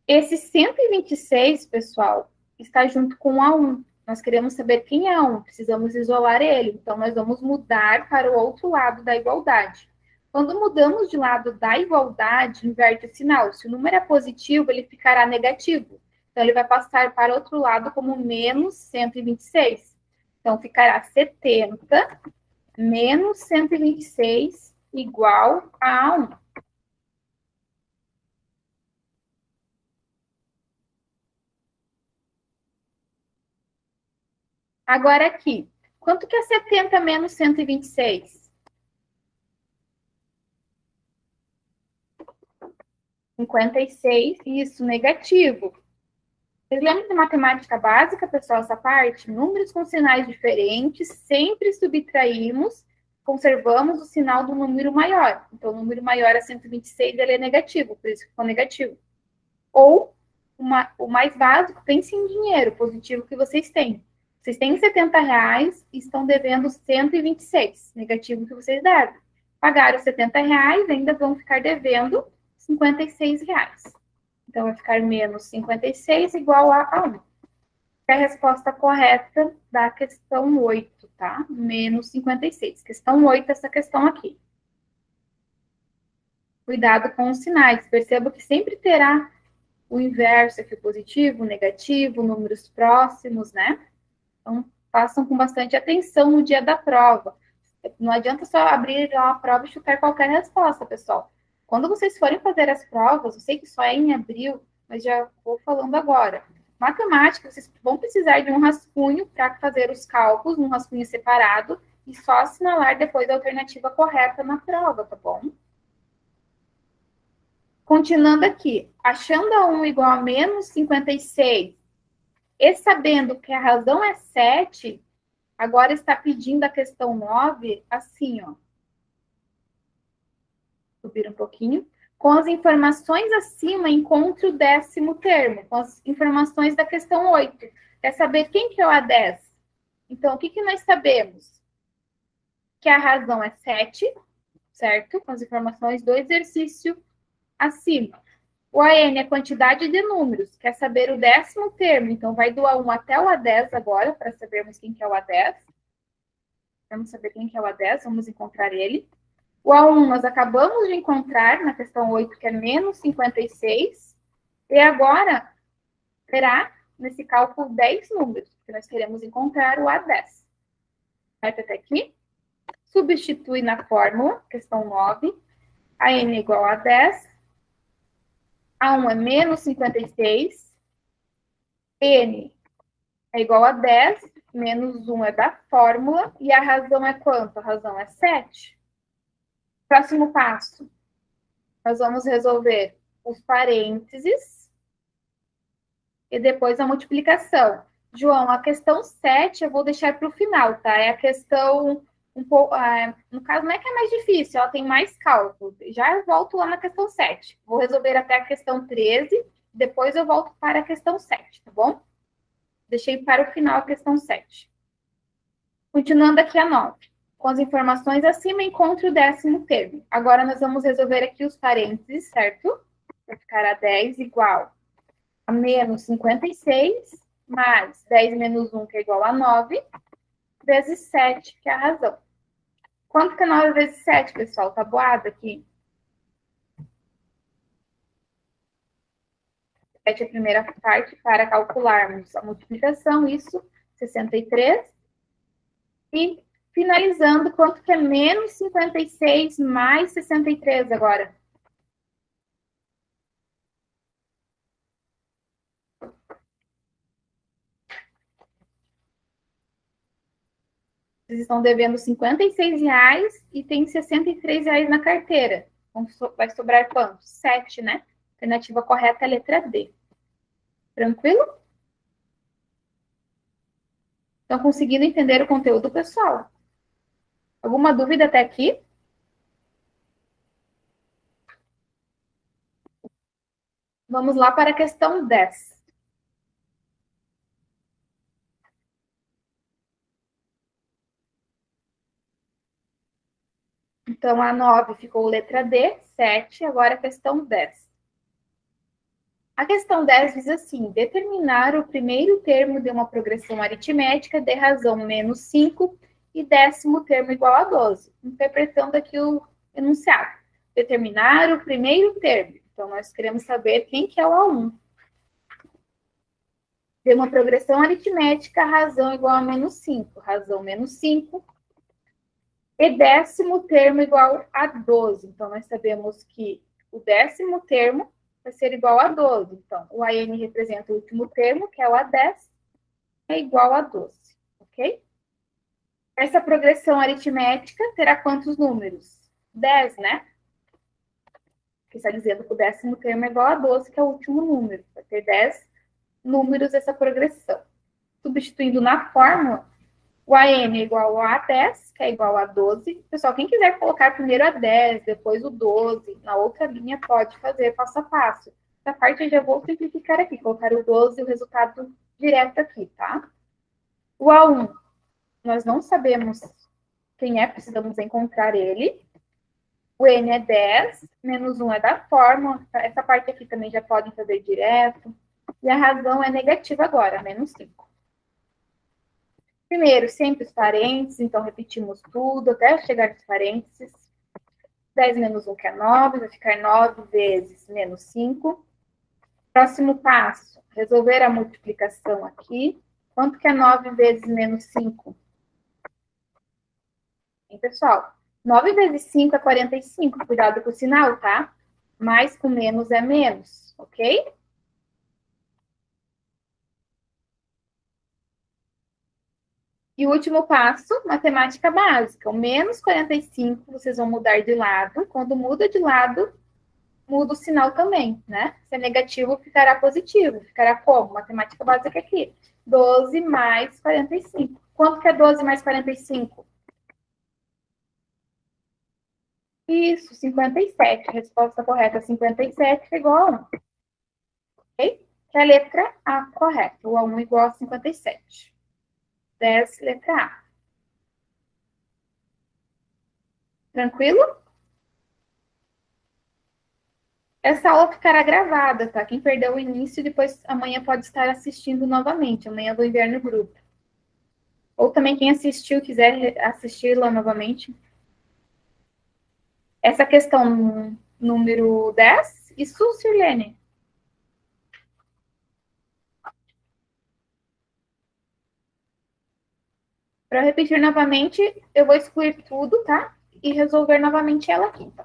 Esse 126, pessoal, está junto com o A1. Nós queremos saber quem é A1, precisamos isolar ele. Então, nós vamos mudar para o outro lado da igualdade. Quando mudamos de lado da igualdade, inverte o sinal. Se o número é positivo, ele ficará negativo. Então, ele vai passar para outro lado como menos 126. Então, ficará 70 menos 126 igual a 1. Agora aqui, quanto que é 70 menos 126? 56, isso, negativo. Vocês lembram de matemática básica, pessoal, essa parte? Números com sinais diferentes, sempre subtraímos, conservamos o sinal do número maior. Então, o número maior é 126, ele é negativo, por isso que ficou negativo. Ou, o mais básico, pense em dinheiro, positivo que vocês têm. Vocês têm R$ 70 e estão devendo 126, negativo que vocês devem. Pagaram R$ 70, ainda vão ficar devendo R$ 56. Então, vai ficar menos 56 igual a 1. É a resposta correta da questão 8, tá? Menos 56. Questão 8, essa questão aqui. Cuidado com os sinais. Perceba que sempre terá o inverso aqui, o positivo, o negativo, números próximos, né? Então, façam com bastante atenção no dia da prova. Não adianta só abrir lá a prova e chutar qualquer resposta, pessoal. Quando vocês forem fazer as provas, eu sei que só é em abril, mas já vou falando agora. Matemática, vocês vão precisar de um rascunho para fazer os cálculos, um rascunho separado, e só assinalar depois a alternativa correta na prova, tá bom? Continuando aqui, achando a 1 igual a menos 56, e sabendo que a razão é 7, agora está pedindo a questão 9, assim, ó. Subir um pouquinho. Com as informações acima, encontre o 10º termo, com as informações da questão 8. Quer saber quem que é o A10? Então, o que, que nós sabemos? Que a razão é 7, certo? Com as informações do exercício acima. O AN é a quantidade de números. Quer saber o 10º termo? Então, vai do A1 até o A10 agora, para sabermos quem que é o A10. Vamos saber quem que é o A10, vamos encontrar ele. O A1 nós acabamos de encontrar na questão 8, que é menos 56. E agora terá, nesse cálculo, 10 números, que nós queremos encontrar o A10. Certo até aqui? Substitui na fórmula, questão 9. A N é igual a 10. A1 é menos 56. N é igual a 10. Menos 1 é da fórmula. E a razão é quanto? A razão é 7. Próximo passo. Nós vamos resolver os parênteses e depois a multiplicação. João, a questão 7 eu vou deixar para o final, tá? É a questão um pouco. No caso, não é que é mais difícil, ela tem mais cálculo. Já eu volto lá na questão 7. Vou resolver até a questão 13, depois eu volto para a questão 7, tá bom? Deixei para o final a questão 7. Continuando aqui a 9. Com as informações acima, encontre o 10º termo. Agora nós vamos resolver aqui os parênteses, certo? Vai ficar a 10 igual a menos 56, mais 10 menos 1, que é igual a 9, vezes 7, que é a razão. Quanto que é 9 vezes 7, pessoal? Tá boado aqui? 7 é a primeira parte para calcularmos a multiplicação, isso, 63. E finalizando, quanto que é menos 56 mais 63 agora? Vocês estão devendo R$ 56 e tem R$ 63 na carteira. Então, vai sobrar quanto? 7, né? Alternativa correta é a letra D. Tranquilo? Estão conseguindo entender o conteúdo, pessoal? Alguma dúvida até aqui? Vamos lá para a questão 10. Então, a 9 ficou letra D, 7, agora a questão 10. A questão 10 diz assim: determinar o primeiro termo de uma progressão aritmética de razão menos 5 e décimo termo igual a 12. Interpretando aqui o enunciado. Determinar o primeiro termo. Então, nós queremos saber quem que é o A1. De uma progressão aritmética, razão igual a menos 5. Razão menos 5. E décimo termo igual a 12. Então, nós sabemos que o décimo termo vai ser igual a 12. Então, o AN representa o último termo, que é o A10, é igual a 12, ok? Essa progressão aritmética terá quantos números? 10, né? Que está dizendo que o décimo termo é igual a 12, que é o último número. Vai ter 10 números essa progressão. Substituindo na fórmula, o AN é igual a 10, que é igual a 12. Pessoal, quem quiser colocar primeiro a 10, depois o 12, na outra linha, pode fazer passo a passo. Essa parte eu já vou simplificar aqui, colocar o 12 e o resultado direto aqui, tá? O A1, nós não sabemos quem é, precisamos encontrar ele. O N é 10, menos 1 é da fórmula. Essa parte aqui também já podem fazer direto. E a razão é negativa agora, menos 5. Primeiro, sempre os parênteses, então repetimos tudo até chegar nos parênteses. 10 menos 1, que é 9, vai ficar 9 vezes menos 5. Próximo passo, resolver a multiplicação aqui. Quanto que é 9 vezes menos 5? Hein, pessoal? 9 vezes 5 é 45. Cuidado com o sinal, tá? Mais com menos é menos, ok? E o último passo, matemática básica. O menos 45, vocês vão mudar de lado. Quando muda de lado, muda o sinal também, né? Se é negativo, ficará positivo. Ficará como? Matemática básica aqui. 12 mais 45. Quanto que é 12 mais 45? Isso, 57. A resposta correta é 57, que é igual a 1. Ok? Que é a letra A correta. O A1 igual a 57. 10, letra A. Tranquilo? Essa aula ficará gravada, tá? Quem perdeu o início, depois amanhã pode estar assistindo novamente. Amanhã eu vou enviar no grupo. Ou também quem assistiu, quiser assistir lá novamente. Essa questão número 10, isso, Sirlene? Para repetir novamente, eu vou excluir tudo, tá? E resolver novamente ela aqui. Então.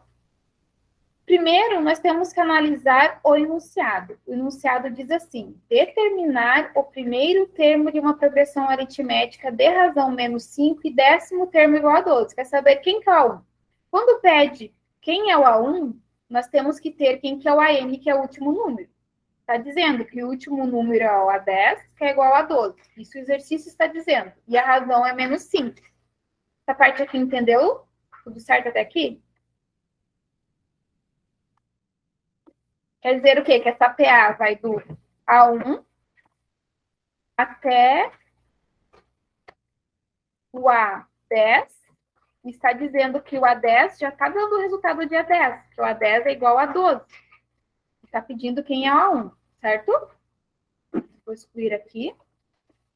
Primeiro, nós temos que analisar o enunciado. O enunciado diz assim: determinar o primeiro termo de uma progressão aritmética de razão menos 5 e décimo termo igual a 12. Quer saber quem que é o A1? Quando pede quem é o A1, nós temos que ter quem que é o AN, que é o último número. Está dizendo que o último número é o A10, que é igual a 12. Isso o exercício está dizendo. E a razão é menos 5. Essa parte aqui, entendeu? Tudo certo até aqui? Quer dizer o quê? Que essa PA vai do A1 até o A10. Está dizendo que o A10 já está dando o resultado de A10, que o A10 é igual a 12. Está pedindo quem é o A1, certo? Vou excluir aqui.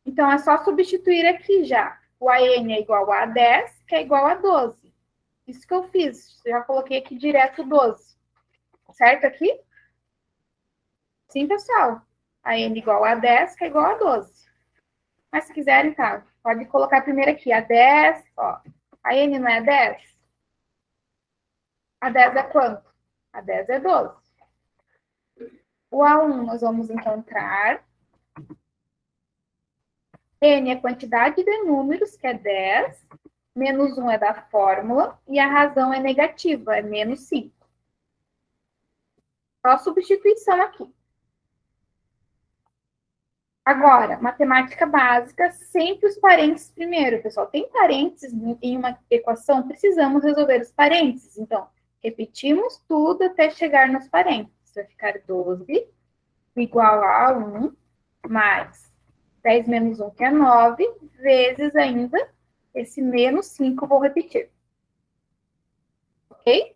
Então, é só substituir aqui já. O AN é igual a 10, que é igual a 12. Isso que eu fiz. Já coloquei aqui direto 12. Certo aqui? Sim, pessoal. AN igual a 10, que é igual a 12. Mas se quiserem, tá? Pode colocar primeiro aqui. A 10, ó. A N não é 10? A 10 é quanto? A 10 é 12. O A1 nós vamos encontrar. N é a quantidade de números, que é 10. Menos 1 é da fórmula. E a razão é negativa, é menos 5. Só substituição aqui. Agora, matemática básica, sempre os parênteses primeiro, pessoal. Tem parênteses em uma equação, precisamos resolver os parênteses. Então, repetimos tudo até chegar nos parênteses. Vai ficar 12 igual a 1 mais 10 menos 1, que é 9, vezes ainda esse menos 5, vou repetir. ok?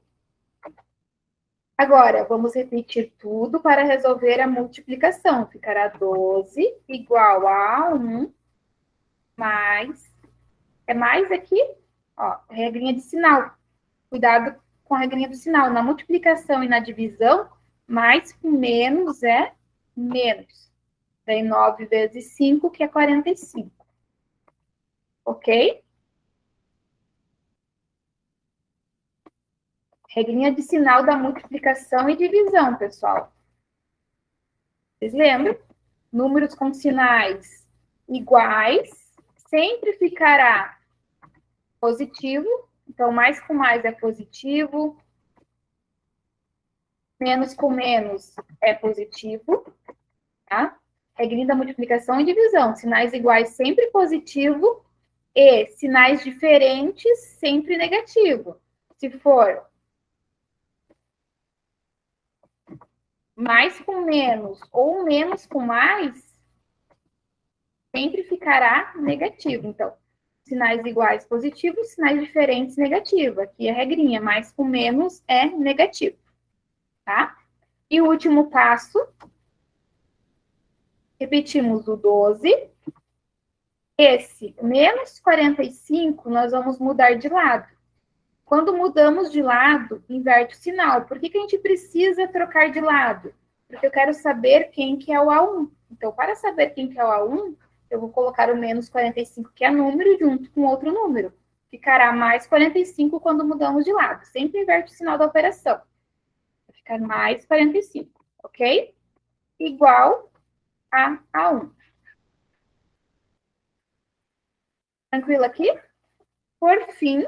Agora, vamos repetir tudo para resolver a multiplicação. Ficará 12 igual a 1 mais... É mais aqui? Ó, regrinha de sinal. Cuidado com a regrinha do sinal. Na multiplicação e na divisão, mais com menos é menos. Daí 9 vezes 5, que é 45. Ok? Regrinha de sinal da multiplicação e divisão, pessoal. Vocês lembram? Números com sinais iguais sempre ficará positivo. Então, mais com mais é positivo. Menos com menos é positivo. Tá? Regrinha da multiplicação e divisão. Sinais iguais sempre positivo e sinais diferentes sempre negativo. Se for mais com menos ou menos com mais, sempre ficará negativo. Então, sinais iguais positivo, sinais diferentes negativo. Aqui é a regrinha, mais com menos é negativo. Tá? E o último passo, repetimos o 12. Esse menos 45, nós vamos mudar de lado. Quando mudamos de lado, inverte o sinal. Por que a gente precisa trocar de lado? Porque eu quero saber quem que é o A1. Então, para saber quem que é o A1, eu vou colocar o menos 45, que é número, junto com outro número. Ficará mais 45 quando mudamos de lado. Sempre inverte o sinal da operação. Vai ficar mais 45, ok? Igual a A1. Tranquilo aqui? Por fim,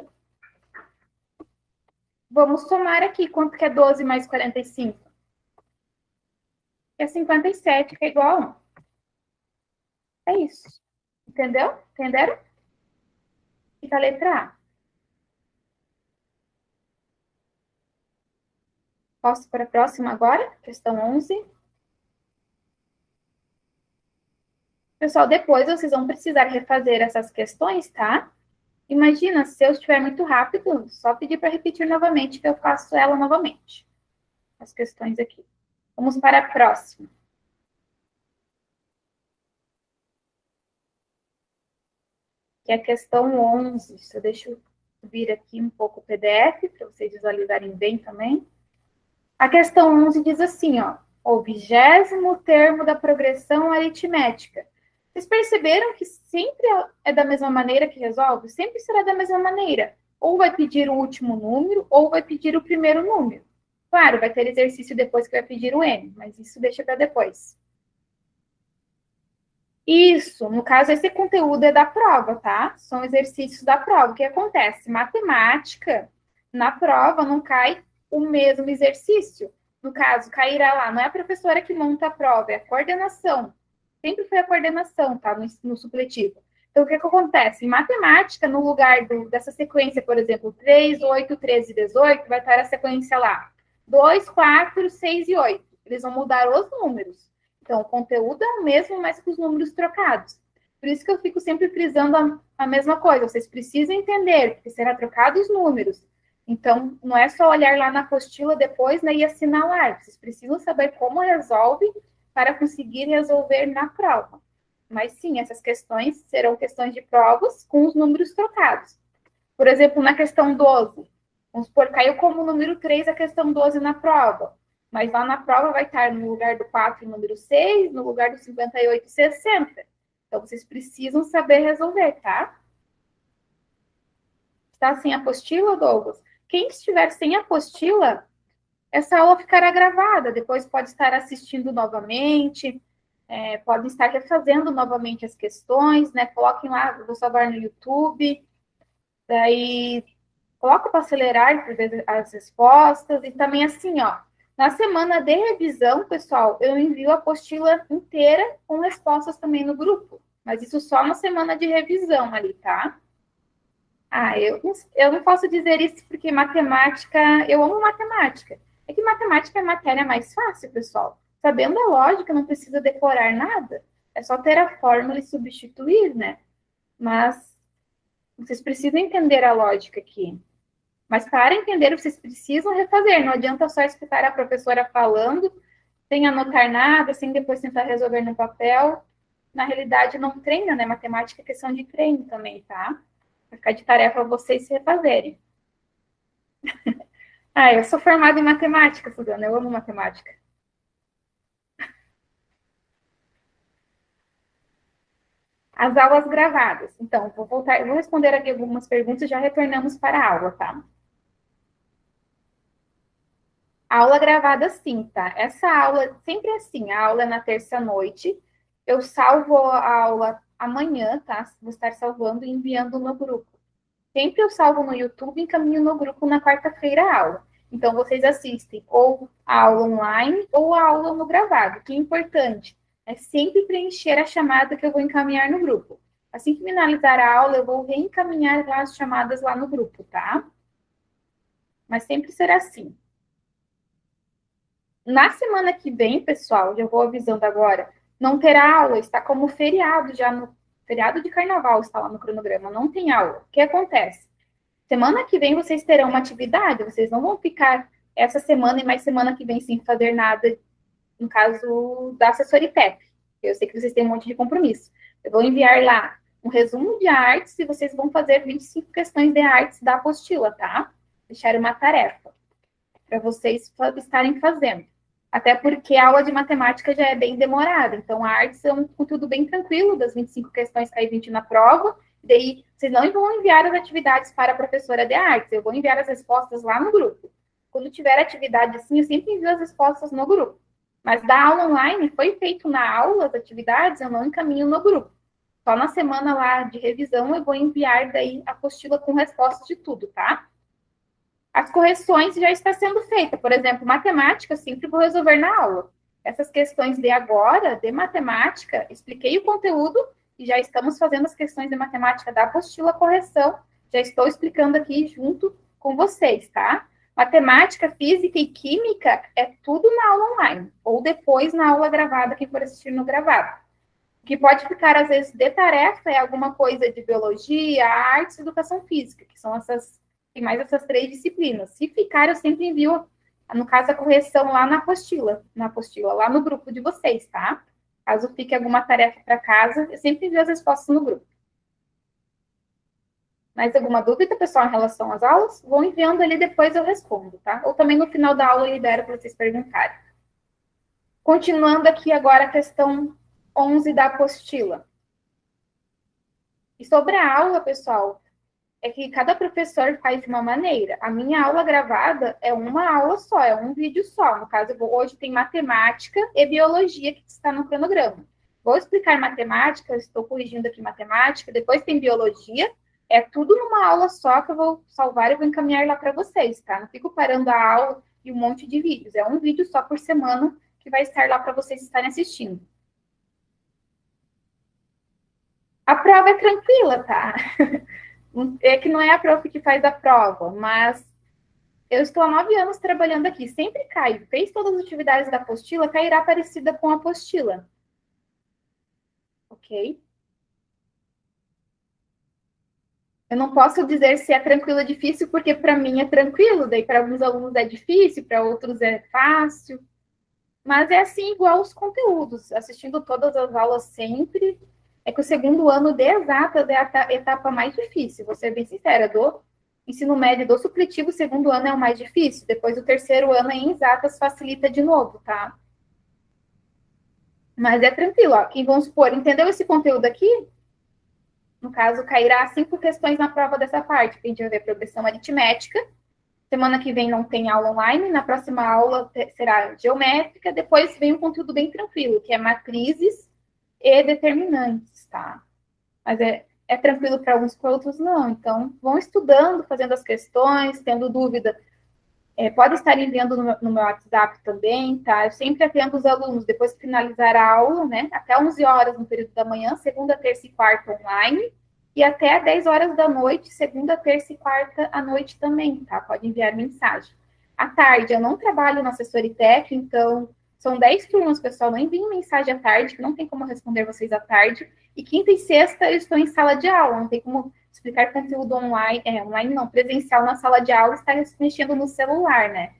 vamos somar aqui. Quanto que é 12 mais 45? É 57, que é igual a 1. É isso. Entendeu? Entenderam? Fica a letra A. Posso para a próxima agora? Questão 11. Pessoal, depois vocês vão precisar refazer essas questões, tá? Imagina, se eu estiver muito rápido, só pedir para repetir novamente, que eu faço ela novamente. As questões aqui. Vamos para a próxima. Que é a questão 11. Só deixa eu subir aqui um pouco o PDF, para vocês visualizarem bem também. A questão 11 diz assim, ó. O 20º termo da progressão aritmética. Vocês perceberam que sempre é da mesma maneira que resolve? Sempre será da mesma maneira. Ou vai pedir o último número, ou vai pedir o primeiro número. Claro, vai ter exercício depois que vai pedir o N, mas isso deixa para depois. Isso, no caso, esse conteúdo é da prova, tá? São exercícios da prova. O que acontece? Matemática, na prova, não cai o mesmo exercício. No caso, cairá lá, não é a professora que monta a prova, é a coordenação. Sempre foi a coordenação, tá? No supletivo. Então, o que acontece? Em matemática, no lugar dessa sequência, por exemplo, 3, 8, 13 e 18, vai estar a sequência lá. 2, 4, 6 e 8. Eles vão mudar os números. Então, o conteúdo é o mesmo, mas com os números trocados. Por isso que eu fico sempre frisando a mesma coisa. Vocês precisam entender, porque será trocado os números. Então, não é só olhar lá na apostila depois, né, e assinalar. Vocês precisam saber como resolve para conseguir resolver na prova. Mas sim, essas questões serão questões de provas com os números trocados. Por exemplo, na questão 12, vamos supor, caiu como número 3 a questão 12 na prova. Mas lá na prova vai estar no lugar do 4 o número 6, no lugar do 58 e 60. Então, vocês precisam saber resolver, tá? Está sem apostila, Douglas? Quem estiver sem apostila, essa aula ficará gravada. Depois pode estar assistindo novamente, podem estar refazendo novamente as questões, né? Coloquem lá, vou salvar no YouTube. Daí, coloca para acelerar para ver as respostas. E também assim, ó. Na semana de revisão, pessoal, eu envio a apostila inteira com respostas também no grupo. Mas isso só na semana de revisão ali, tá? Ah, eu não posso dizer isso porque matemática... Eu amo matemática. É que matemática é a matéria mais fácil, pessoal. Sabendo a lógica, não precisa decorar nada. É só ter a fórmula e substituir, né? Mas vocês precisam entender a lógica aqui. Mas para entender, vocês precisam refazer. Não adianta só escutar a professora falando, sem anotar nada, sem depois tentar resolver no papel. Na realidade, não treina, né? Matemática é questão de treino também, tá? Vai ficar de tarefa vocês se refazerem. Ah, eu sou formada em matemática, Suzana. Eu amo matemática. As aulas gravadas. Então, vou voltar, vou responder aqui algumas perguntas e já retornamos para a aula, tá? A aula gravada sim, tá? Essa aula, sempre é assim, a aula é na terça-noite. Eu salvo a aula amanhã, tá? Vou estar salvando e enviando no grupo. Sempre eu salvo no YouTube e encaminho no grupo na quarta-feira a aula. Então, vocês assistem ou a aula online ou a aula no gravado. O que é importante é sempre preencher a chamada que eu vou encaminhar no grupo. Assim que finalizar a aula, eu vou reencaminhar lá as chamadas lá no grupo, tá? Mas sempre será assim. Na semana que vem, pessoal, já vou avisando agora, não terá aula, está como feriado já no feriado de carnaval, está lá no cronograma, não tem aula. O que acontece? Semana que vem vocês terão uma atividade, vocês não vão ficar essa semana e mais semana que vem sem fazer nada, no caso da assessoria IPEP. Eu sei que vocês têm um monte de compromisso. Eu vou enviar lá um resumo de artes e vocês vão fazer 25 questões de artes da apostila, tá? Deixar uma tarefa para vocês estarem fazendo. Até porque a aula de matemática já é bem demorada, então a artes é um conteúdo bem tranquilo, das 25 questões cai 20 na prova, daí vocês não vão enviar as atividades para a professora de artes, eu vou enviar as respostas lá no grupo. Quando tiver atividade assim, eu sempre envio as respostas no grupo. Mas da aula online, foi feito na aula as atividades, eu não encaminho no grupo. Só na semana lá de revisão eu vou enviar daí a apostila com respostas de tudo, tá? As correções já está sendo feita. Por exemplo, matemática, sempre vou resolver na aula. Essas questões de agora, de matemática, expliquei o conteúdo e já estamos fazendo as questões de matemática da apostila correção. Já estou explicando aqui junto com vocês, tá? Matemática, física e química é tudo na aula online, ou depois na aula gravada, quem for assistir no gravado. O que pode ficar, às vezes, de tarefa é alguma coisa de biologia, artes e educação física, que são essas tem mais essas três disciplinas. Se ficar, eu sempre envio, no caso, a correção lá na apostila, lá no grupo de vocês, tá? Caso fique alguma tarefa para casa, eu sempre envio as respostas no grupo. Mais alguma dúvida, pessoal, em relação às aulas? Vão enviando ali, depois eu respondo, tá? Ou também no final da aula eu libero para vocês perguntarem. Continuando aqui agora a questão 11 da apostila. E sobre a aula, pessoal, é que cada professor faz de uma maneira. A minha aula gravada é uma aula só, é um vídeo só. No caso, hoje tem matemática e biologia que está no cronograma. Vou explicar matemática, estou corrigindo aqui matemática, depois tem biologia. É tudo numa aula só que eu vou salvar e vou encaminhar lá para vocês, tá? Não fico parando a aula e um monte de vídeos. É um vídeo só por semana que vai estar lá para vocês estarem assistindo. A prova é tranquila, tá? É que não é a prof que faz a prova, mas eu estou há 9 anos trabalhando aqui. Sempre cai. Fez todas as atividades da apostila, cairá parecida com a apostila. Ok? Eu não posso dizer se é tranquilo ou difícil, porque para mim é tranquilo, daí para alguns alunos é difícil, para outros é fácil. Mas é assim, igual os conteúdos. Assistindo todas as aulas sempre. É que o segundo ano de exatas é a etapa mais difícil, vou ser bem sincera, do ensino médio do supletivo, o segundo ano é o mais difícil, depois o terceiro ano em exatas facilita de novo, tá? Mas é tranquilo, ó. Quem vamos supor, entendeu esse conteúdo aqui? No caso, cairá 5 questões na prova dessa parte, que a gente vai ver progressão aritmética. Semana que vem não tem aula online, na próxima aula será geométrica, depois vem um conteúdo bem tranquilo, que é matrizes e determinantes, tá? Mas é tranquilo para alguns, para outros não. Então, vão estudando, fazendo as questões, tendo dúvida. Pode estar enviando no meu WhatsApp também, tá? Eu sempre atendo os alunos, depois que finalizar a aula, né? Até 11 horas no período da manhã, segunda, terça e quarta online, e até 10 horas da noite, segunda, terça e quarta à noite também, tá? Pode enviar mensagem. À tarde, eu não trabalho na assessoria técnica, então são 10 turnos, pessoal. Não enviem mensagem à tarde, que não tem como responder vocês à tarde. E quinta e sexta eu estou em sala de aula, não tem como explicar conteúdo online, online não, presencial na sala de aula, está mexendo no celular, né?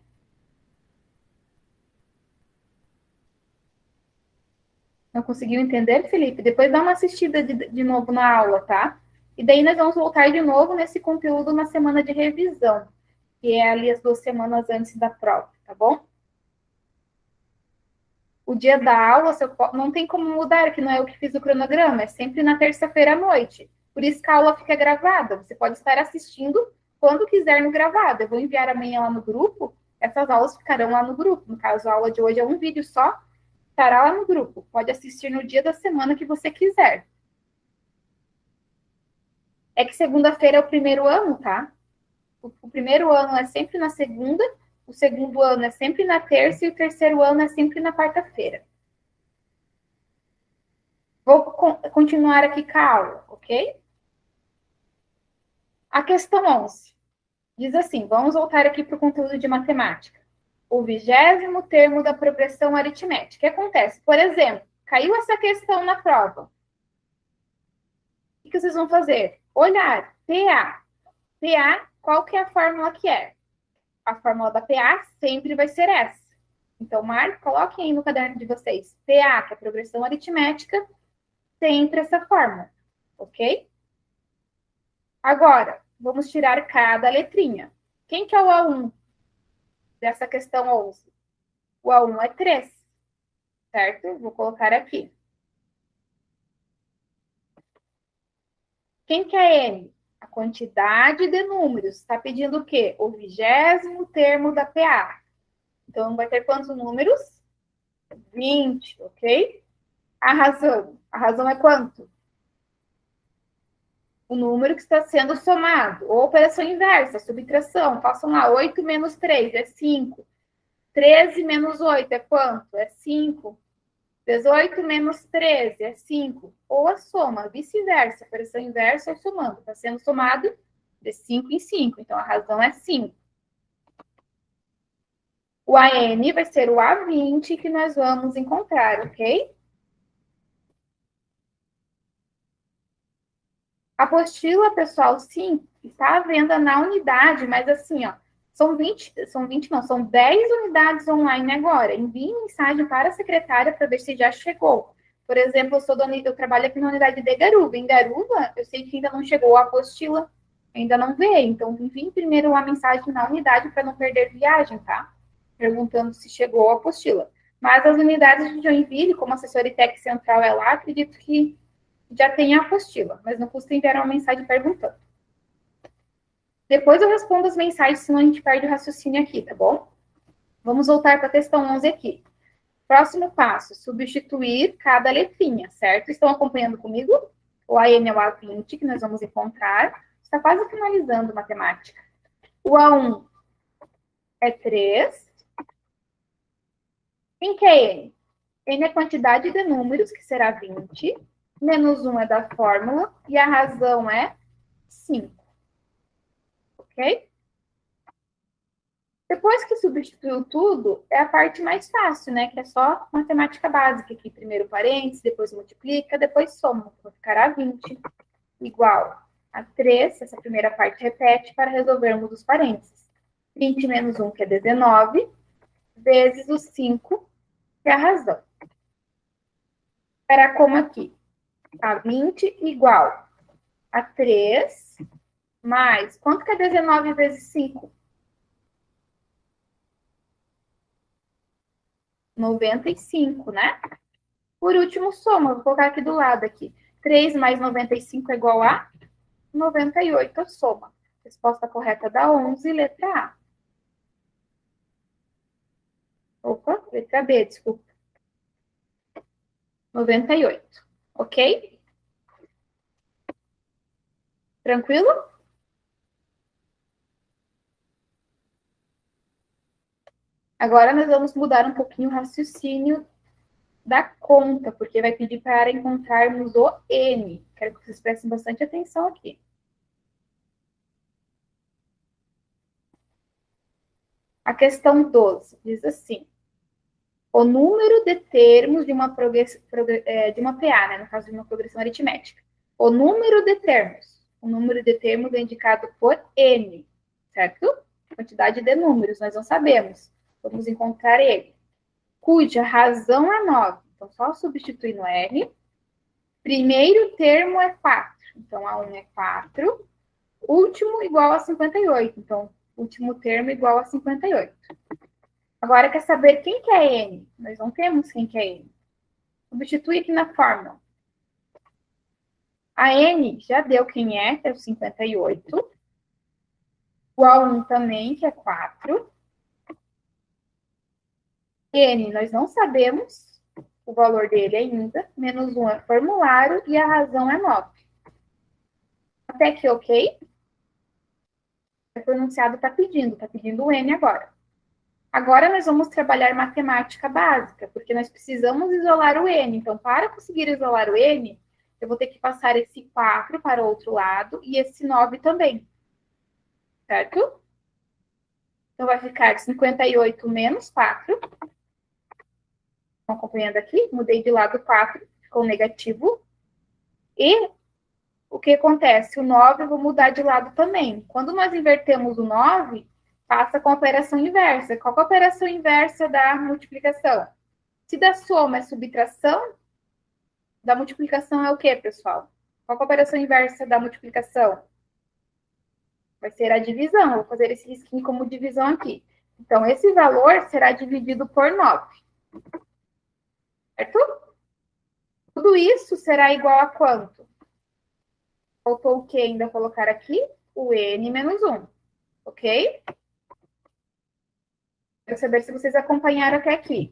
Não conseguiu entender, Felipe? Depois dá uma assistida de novo na aula, tá? E daí nós vamos voltar de novo nesse conteúdo na semana de revisão, que é ali as 2 semanas antes da prova, tá bom? O dia da aula, não tem como mudar, que não é eu que fiz o cronograma, é sempre na terça-feira à noite. Por isso que a aula fica gravada. Você pode estar assistindo quando quiser no gravado. Eu vou enviar amanhã lá no grupo, essas aulas ficarão lá no grupo. No caso, a aula de hoje é um vídeo só, estará lá no grupo. Pode assistir no dia da semana que você quiser. É que segunda-feira é o primeiro ano, tá? O primeiro ano é sempre na segunda, o segundo ano é sempre na terça e o terceiro ano é sempre na quarta-feira. Vou continuar aqui com a aula, ok? A questão 11 diz assim, vamos voltar aqui para o conteúdo de matemática. O 20º termo da progressão aritmética. O que acontece? Por exemplo, caiu essa questão na prova. O que vocês vão fazer? Olhar, PA. PA, qual que é a fórmula que é? A fórmula da PA sempre vai ser essa. Então, coloquem aí no caderno de vocês. PA, que é a progressão aritmética, sempre essa fórmula, ok? Agora, vamos tirar cada letrinha. Quem que é o A1 dessa questão 11? O A1 é 3, certo? Vou colocar aqui. Quem que é M? A quantidade de números. Está pedindo o quê? O 20º termo da PA. Então, vai ter quantos números? 20, ok? A razão. A razão é quanto? O número que está sendo somado. Ou operação inversa, subtração. Façam lá, 8 menos 3 é 5. 13 menos 8 é quanto? É 5. 18 menos 13 é 5. Ou a soma, vice-versa, operação inversa ou somando. Está sendo somado de 5 em 5. Então, a razão é 5. O AN vai ser o A20 que nós vamos encontrar, ok? A apostila, pessoal, sim, está à venda na unidade, mas assim, ó, são 20 não, são 10 unidades online agora. Envie mensagem para a secretária para ver se já chegou. Por exemplo, eu trabalho aqui na unidade de Garuva. Em Garuva, eu sei que ainda não chegou a apostila, ainda não veio. Então, envie primeiro a mensagem na unidade para não perder viagem, tá? Perguntando se chegou a apostila. Mas as unidades de Joinville, como a assessoria técnica central é lá, acredito que já tem a apostila, mas não custa enviar uma mensagem perguntando. Depois eu respondo as mensagens, senão a gente perde o raciocínio aqui, tá bom? Vamos voltar para a questão 11 aqui. Próximo passo, substituir cada letrinha, certo? Estão acompanhando comigo? O AN é o A20, que nós vamos encontrar. Está quase finalizando matemática. O A1 é 3. Quem que é N? N é a quantidade de números, que será 20. Menos 1 é da fórmula. E a razão é 5. Ok? Depois que substituiu tudo, é a parte mais fácil, né? Que é só matemática básica aqui. Primeiro parênteses, depois multiplica, depois soma. Vai ficar a 20 igual a 3. Essa primeira parte repete para resolvermos os parênteses. 20 menos 1, que é 19, vezes o 5, que é a razão. Era como aqui. A 20 igual a 3, mais... Quanto que é 19 vezes 5? 95, né? Por último, soma. Vou colocar aqui do lado aqui. 3 mais 95 é igual a 98, a soma. Resposta correta da 11, letra A. Opa, letra B, desculpa. 98. Ok? Tranquilo? Agora nós vamos mudar um pouquinho o raciocínio da conta, porque vai pedir para encontrarmos o N. Quero que vocês prestem bastante atenção aqui. A questão 12 diz assim: o número de termos de uma PA, né, no caso de uma progressão aritmética. O número de termos O número de termos é indicado por N, certo? Quantidade de números, nós não sabemos. Vamos encontrar ele. Cuja razão é 9. Então, só substituir no R. Primeiro termo é 4. Então, A1 é 4. Último igual a 58. Então, último termo igual a 58. Agora, quer saber quem que é N? Nós não temos quem que é N. Substitui aqui na fórmula. A N já deu quem é o 58. O A1 também, que é 4. N, nós não sabemos o valor dele ainda. Menos 1 é formulário e a razão é 9. Até aqui, ok? O pronunciado está pedindo o N agora. Agora nós vamos trabalhar matemática básica, porque nós precisamos isolar o N. Então, para conseguir isolar o N, eu vou ter que passar esse 4 para o outro lado e esse 9 também. Certo? Então, vai ficar 58 menos 4. Estão acompanhando aqui? Mudei de lado 4, ficou negativo. E o que acontece? O 9 eu vou mudar de lado também. Quando nós invertemos o 9, passa com a operação inversa. Qual é a operação inversa da multiplicação? Se da soma é subtração, da multiplicação é o quê, pessoal? Qual é a operação inversa da multiplicação? Vai ser a divisão. Eu vou fazer esse risquinho como divisão aqui. Então, esse valor será dividido por 9. Certo? Tudo isso será igual a quanto? Faltou o que ainda colocar aqui? O N menos 1. Ok? Quero saber se vocês acompanharam até aqui.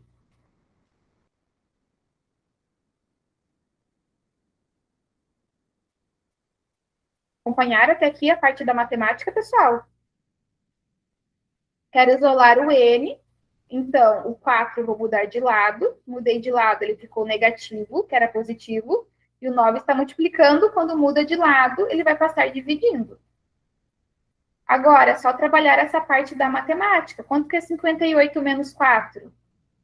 Acompanharam até aqui a parte da matemática, pessoal? Quero isolar o N. Então, o 4 eu vou mudar de lado. Mudei de lado, ele ficou negativo, que era positivo. E o 9 está multiplicando. Quando muda de lado, ele vai passar dividindo. Agora, é só trabalhar essa parte da matemática. Quanto que é 58 menos 4?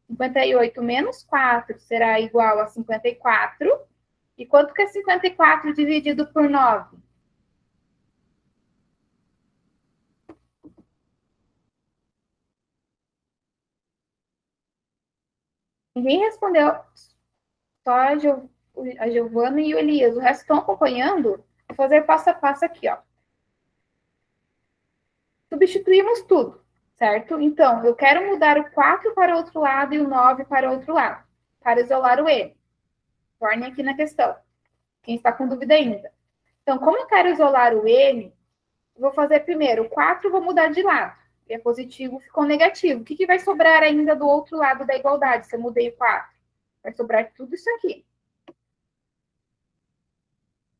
58 menos 4 será igual a 54. E quanto que é 54 dividido por 9? Ninguém respondeu, só a Giovana e o Elias. O resto estão acompanhando. Vou fazer passo a passo aqui, ó. Substituímos tudo, certo? Então, eu quero mudar o 4 para o outro lado e o 9 para o outro lado, para isolar o N. Torne aqui na questão. Quem está com dúvida ainda. Então, como eu quero isolar o N, eu vou fazer primeiro o 4, vou mudar de lado. E é positivo, ficou negativo. O que vai sobrar ainda do outro lado da igualdade, se eu mudei o 4? Vai sobrar tudo isso aqui.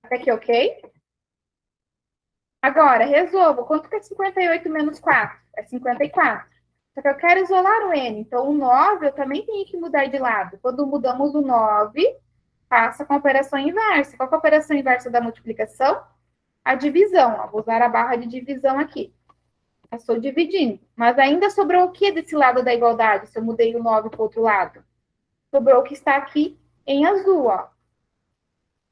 Até aqui, ok? Agora, resolvo. Quanto que é 58 menos 4? É 54. Só que eu quero isolar o N. Então, o 9 eu também tenho que mudar de lado. Quando mudamos o 9, passa com a operação inversa. Qual é a operação inversa da multiplicação? A divisão. Ó, vou usar a barra de divisão aqui. Eu estou dividindo. Mas ainda sobrou o que desse lado da igualdade, se eu mudei o 9 para o outro lado? Sobrou o que está aqui em azul, ó.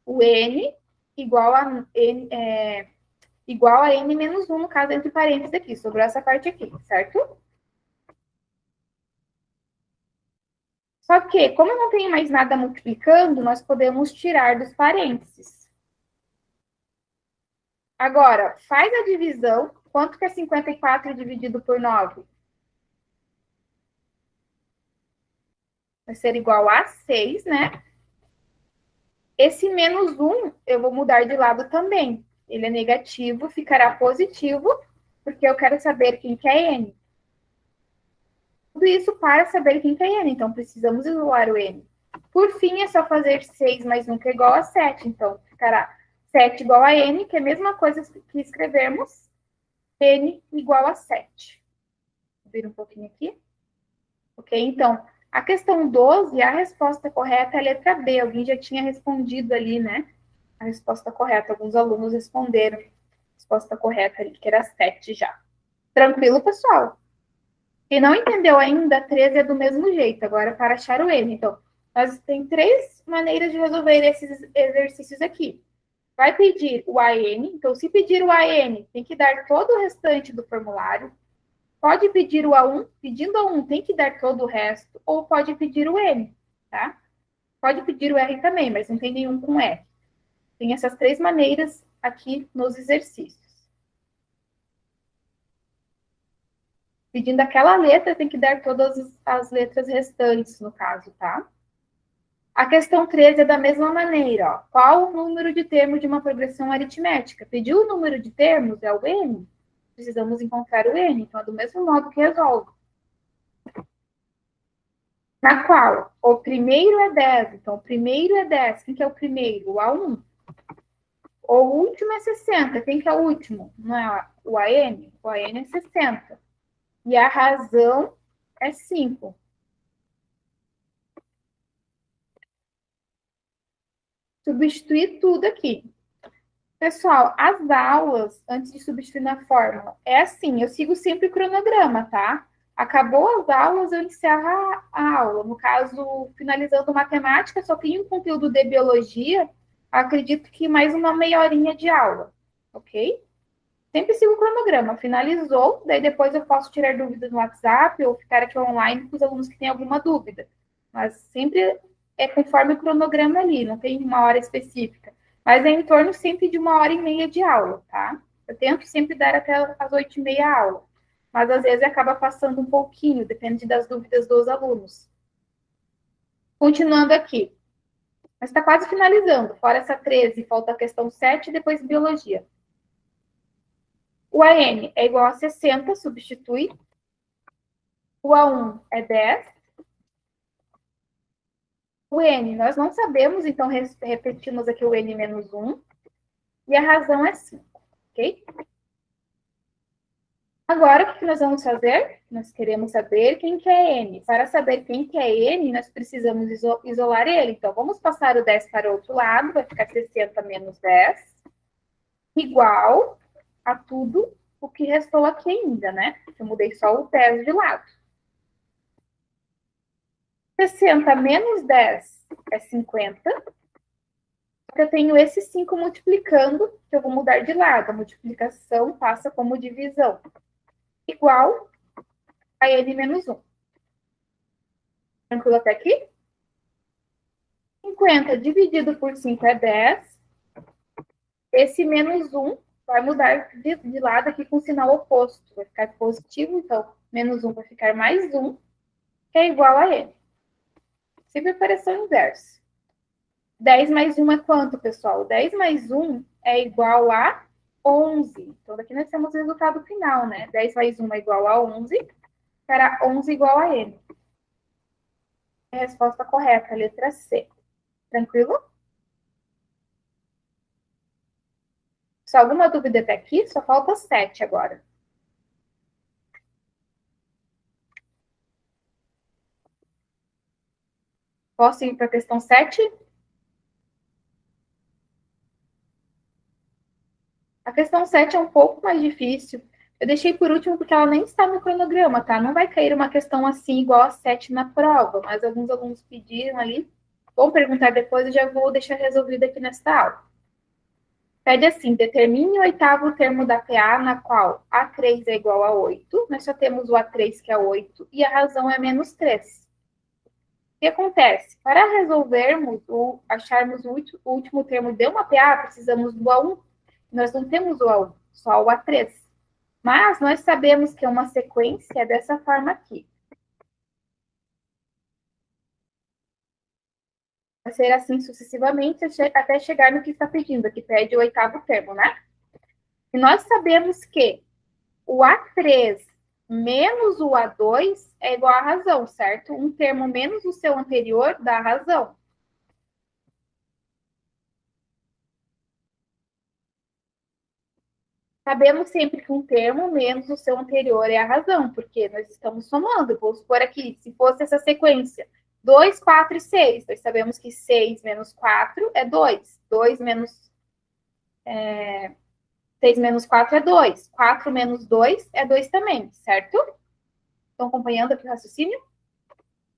O N igual a N, igual a N menos 1, no caso, entre parênteses aqui. Sobrou essa parte aqui, certo? Só que, como eu não tenho mais nada multiplicando, nós podemos tirar dos parênteses. Agora, faz a divisão. Quanto que é 54 dividido por 9? Vai ser igual a 6, né? Esse menos 1, eu vou mudar de lado também. Ele é negativo, ficará positivo, porque eu quero saber quem que é N. Tudo isso para saber quem que é N, então precisamos isolar o N. Por fim, é só fazer 6 mais 1, que é igual a 7. Então, ficará 7 igual a N, que é a mesma coisa que escrevermos N igual a 7. Vou vir um pouquinho aqui. Ok? Então, a questão 12, a resposta correta é a letra B. Alguém já tinha respondido ali, né? A resposta correta. Alguns alunos responderam a resposta correta ali, que era 7 já. Tranquilo, pessoal? Quem não entendeu ainda, 13 é do mesmo jeito. Agora, para achar o N. Então, nós tem 3 maneiras de resolver esses exercícios aqui. vai pedir o AN, então se pedir o AN, tem que dar todo o restante do formulário. Pode pedir o A1, pedindo A1 tem que dar todo o resto, ou pode pedir o N, tá? Pode pedir o R também, mas não tem nenhum com R. Tem essas três maneiras aqui nos exercícios. Pedindo aquela letra, tem que dar todas as letras restantes, no caso, tá? A questão 13 é da mesma maneira, ó. Qual o número de termos de uma progressão aritmética? Pediu o número de termos, é o N. Precisamos encontrar o N, então é do mesmo modo que resolve. Na qual o primeiro é 10, então o primeiro é 10, quem que é o primeiro? O A1. O último é 60, quem que é o último? Não é o AN? O AN é 60. E a razão é 5. Substituir tudo aqui. Pessoal, as aulas, antes de substituir na fórmula, é assim, eu sigo sempre o cronograma, tá? Acabou as aulas, eu encerro a aula. No caso, finalizando matemática, só tem um conteúdo de biologia, acredito que mais uma meia horinha de aula, ok? Sempre sigo o cronograma. Finalizou, daí depois eu posso tirar dúvidas no WhatsApp ou ficar aqui online com os alunos que têm alguma dúvida. Mas sempre é conforme o cronograma ali, não tem uma hora específica. Mas é em torno sempre de uma hora e meia de aula, tá? Eu tento sempre dar até as 8h30 a aula. Mas às vezes acaba passando um pouquinho, depende das dúvidas dos alunos. Continuando aqui. Mas está quase finalizando. Fora essa 13, falta a questão 7 e depois biologia. O AN é igual a 60, substitui. O A1 é 10. O N, nós não sabemos, então repetimos aqui o N menos 1. E a razão é 5, ok? Agora, o que nós vamos fazer? Nós queremos saber quem que é N. Para saber quem que é N, nós precisamos isolar ele. Então, vamos passar o 10 para o outro lado, vai ficar 60 menos 10, igual a tudo o que restou aqui ainda, né? Eu mudei só o 10 de lado. 60 menos 10 é 50. Eu tenho esse 5 multiplicando, que eu vou mudar de lado. A multiplicação passa como divisão. Igual a n menos 1. Tranquilo até aqui? 50 dividido por 5 é 10. Esse menos 1 vai mudar de lado aqui com o sinal oposto. Vai ficar positivo, então menos 1 vai ficar mais 1, que é igual a n. Sempre apareceu o inverso. 10 mais 1 é quanto, pessoal? 10 mais 1 é igual a 11. Então, daqui nós temos o resultado final, né? 10 mais 1 é igual a 11, será 11 igual a n. É a resposta correta, a letra C. Tranquilo? Se alguma dúvida até aqui, só falta 7 agora. Posso ir para a questão 7? A questão 7 é um pouco mais difícil. Eu deixei por último porque ela nem está no cronograma, tá? Não vai cair uma questão assim igual a 7 na prova, mas alguns alunos pediram ali. Vou perguntar depois e já vou deixar resolvido aqui nesta aula. Pede assim, determine o oitavo termo da PA, na qual A3 é igual a 8. Nós só temos o A3, que é 8, e a razão é menos 3. O que acontece? Para resolvermos ou acharmos o último termo de uma PA, precisamos do A1. Nós não temos o A1, só o A3. Mas nós sabemos que é uma sequência dessa forma aqui. Vai ser assim sucessivamente até chegar no que está pedindo, que pede o oitavo termo, né? E nós sabemos que o A3 menos o A2 é igual à razão, certo? Um termo menos o seu anterior dá a razão. Sabemos sempre que um termo menos o seu anterior é a razão, porque nós estamos somando. Vou supor aqui, se fosse essa sequência, 2, 4 e 6. Nós sabemos que 6 menos 4 é 2. 2 menos 6 menos 4 é 2. 4 menos 2 é 2 também, certo? Estão acompanhando aqui o raciocínio?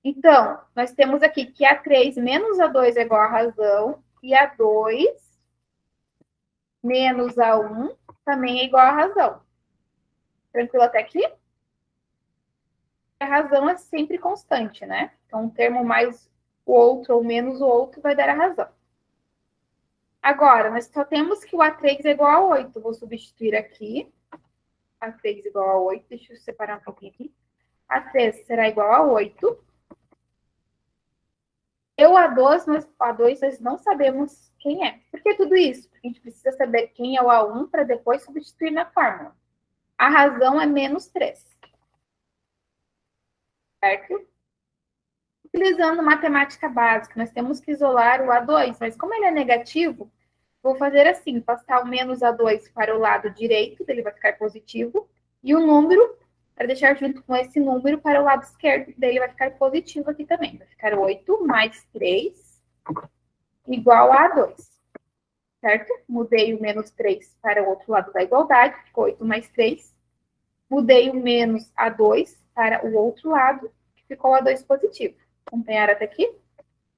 Então, nós temos aqui que A3 menos A2 é igual a razão, e A2 menos A1 também é igual a razão. Tranquilo até aqui? A razão é sempre constante, né? Então, um termo mais o outro ou menos o outro vai dar a razão. Agora, nós só temos que o A3 é igual a 8. Vou substituir aqui. A3 igual a 8. Deixa eu separar um pouquinho aqui. A3 será igual a 8. E o A2 nós não sabemos quem é. Por que tudo isso? Porque a gente precisa saber quem é o A1 para depois substituir na fórmula. A razão é menos 3. Certo? Utilizando matemática básica, nós temos que isolar o A2, mas como ele é negativo, vou fazer assim, passar o menos A2 para o lado direito, ele vai ficar positivo, e o número, para deixar junto com esse número, para o lado esquerdo, daí ele vai ficar positivo aqui também. Vai ficar 8 mais 3 igual a A2, certo? Mudei o menos 3 para o outro lado da igualdade, ficou 8 mais 3. Mudei o menos A2 para o outro lado, que ficou A2 positivo. Acompanhar até aqui?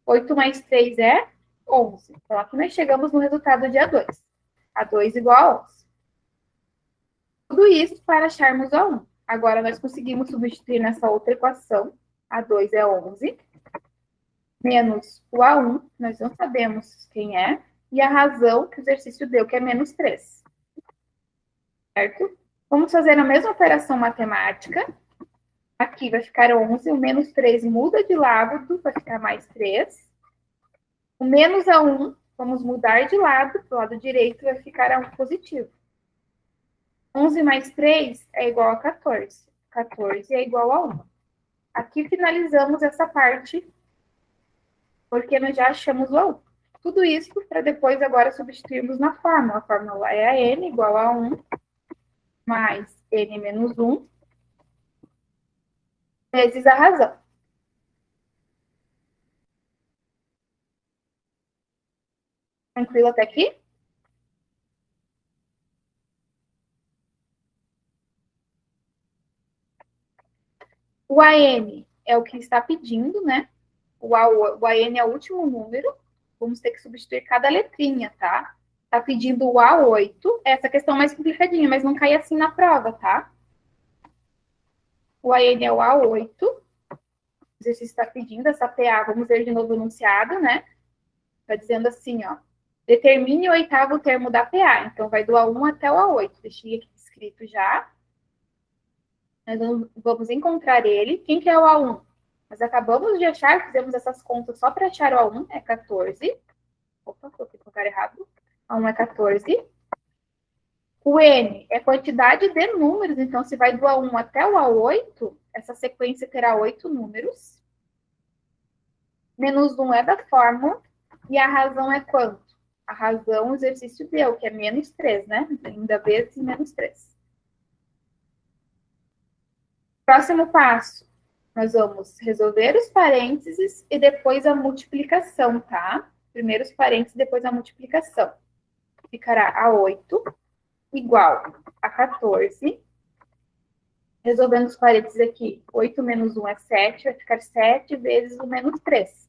8 mais 3 é 11. Então, aqui nós chegamos no resultado de A2. A2 igual a 11. Tudo isso para acharmos o A1. Agora, nós conseguimos substituir nessa outra equação. A2 é 11. Menos o A1, nós não sabemos quem é. E a razão que o exercício deu, que é menos 3. Certo? Vamos fazer a mesma operação matemática. Aqui vai ficar 11, o menos 13 muda de lado, vai ficar mais 3. O menos A1, vamos mudar de lado, para o lado direito vai ficar A1 positivo. 11 mais 3 é igual a 14. 14 é igual a 1. Aqui finalizamos essa parte, porque nós já achamos o A1. Tudo isso para depois agora substituirmos na fórmula. A fórmula é a n igual a 1 mais n menos 1 vezes a razão. Tranquilo até aqui? O AN é o que está pedindo, né? O AN é o último número. Vamos ter que substituir cada letrinha, tá? Tá pedindo o A8. Essa questão é mais complicadinha, mas não cai assim na prova, tá? O AN é o A8. O exercício está pedindo essa PA. Vamos ver de novo o enunciado, né? Está dizendo assim, ó. Determine o oitavo termo da PA. Então, vai do A1 até o A8. Deixei aqui escrito já. Nós vamos encontrar ele. Quem que é o A1? Nós acabamos de achar, fizemos essas contas só para achar o A1, é 14. Opa, coloquei no lugar errado. A1 é 14. O N é quantidade de números, então se vai do A1 até o A8, essa sequência terá 8 números. Menos 1 é da fórmula, e a razão é quanto? A razão o exercício deu, que é menos 3, né? Ainda vezes menos 3. Próximo passo, nós vamos resolver os parênteses e depois a multiplicação, tá? Primeiro os parênteses, depois a multiplicação. Ficará A8 igual a 14. Resolvendo os parênteses aqui, 8 menos 1 é 7, vai ficar 7 vezes o menos 3.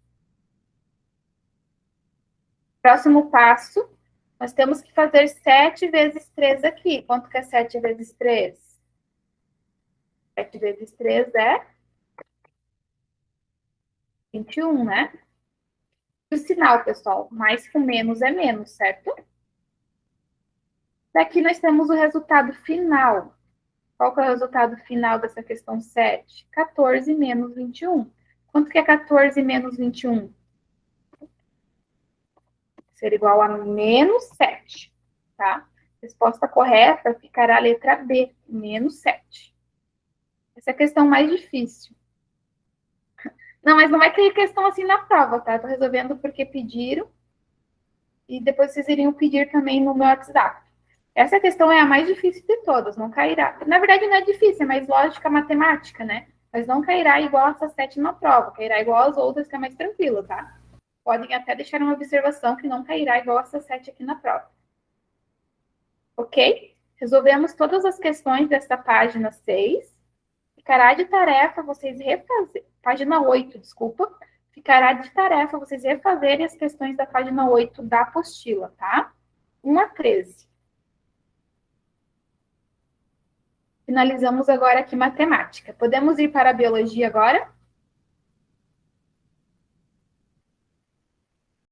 Próximo passo, nós temos que fazer 7 vezes 3 aqui. Quanto que é 7 vezes 3? 7 vezes 3 é 21, né? E o sinal, pessoal, mais com menos é menos, certo? Daqui nós temos o resultado final. Qual que é o resultado final dessa questão 7? 14 menos 21. Quanto que é 14 menos 21? Ser igual a menos 7, tá? Resposta correta ficará a letra B, menos 7. Essa é a questão mais difícil. Não, mas não vai ter questão assim na prova, tá? Tô resolvendo porque pediram. E depois vocês iriam pedir também no meu WhatsApp. Essa questão é a mais difícil de todas, não cairá. Na verdade, não é difícil, é mais lógica matemática, né? Mas não cairá igual essa 7 na prova, cairá igual as outras, que é mais tranquilo, tá? Podem até deixar uma observação que não cairá igual essa 7 aqui na prova. Ok? Resolvemos todas as questões desta página 6. Ficará de tarefa vocês refazer... Página 8, desculpa. Ficará de tarefa vocês refazerem as questões da página 8 da apostila, tá? 1 a 13. Finalizamos agora aqui matemática. Podemos ir para a biologia agora?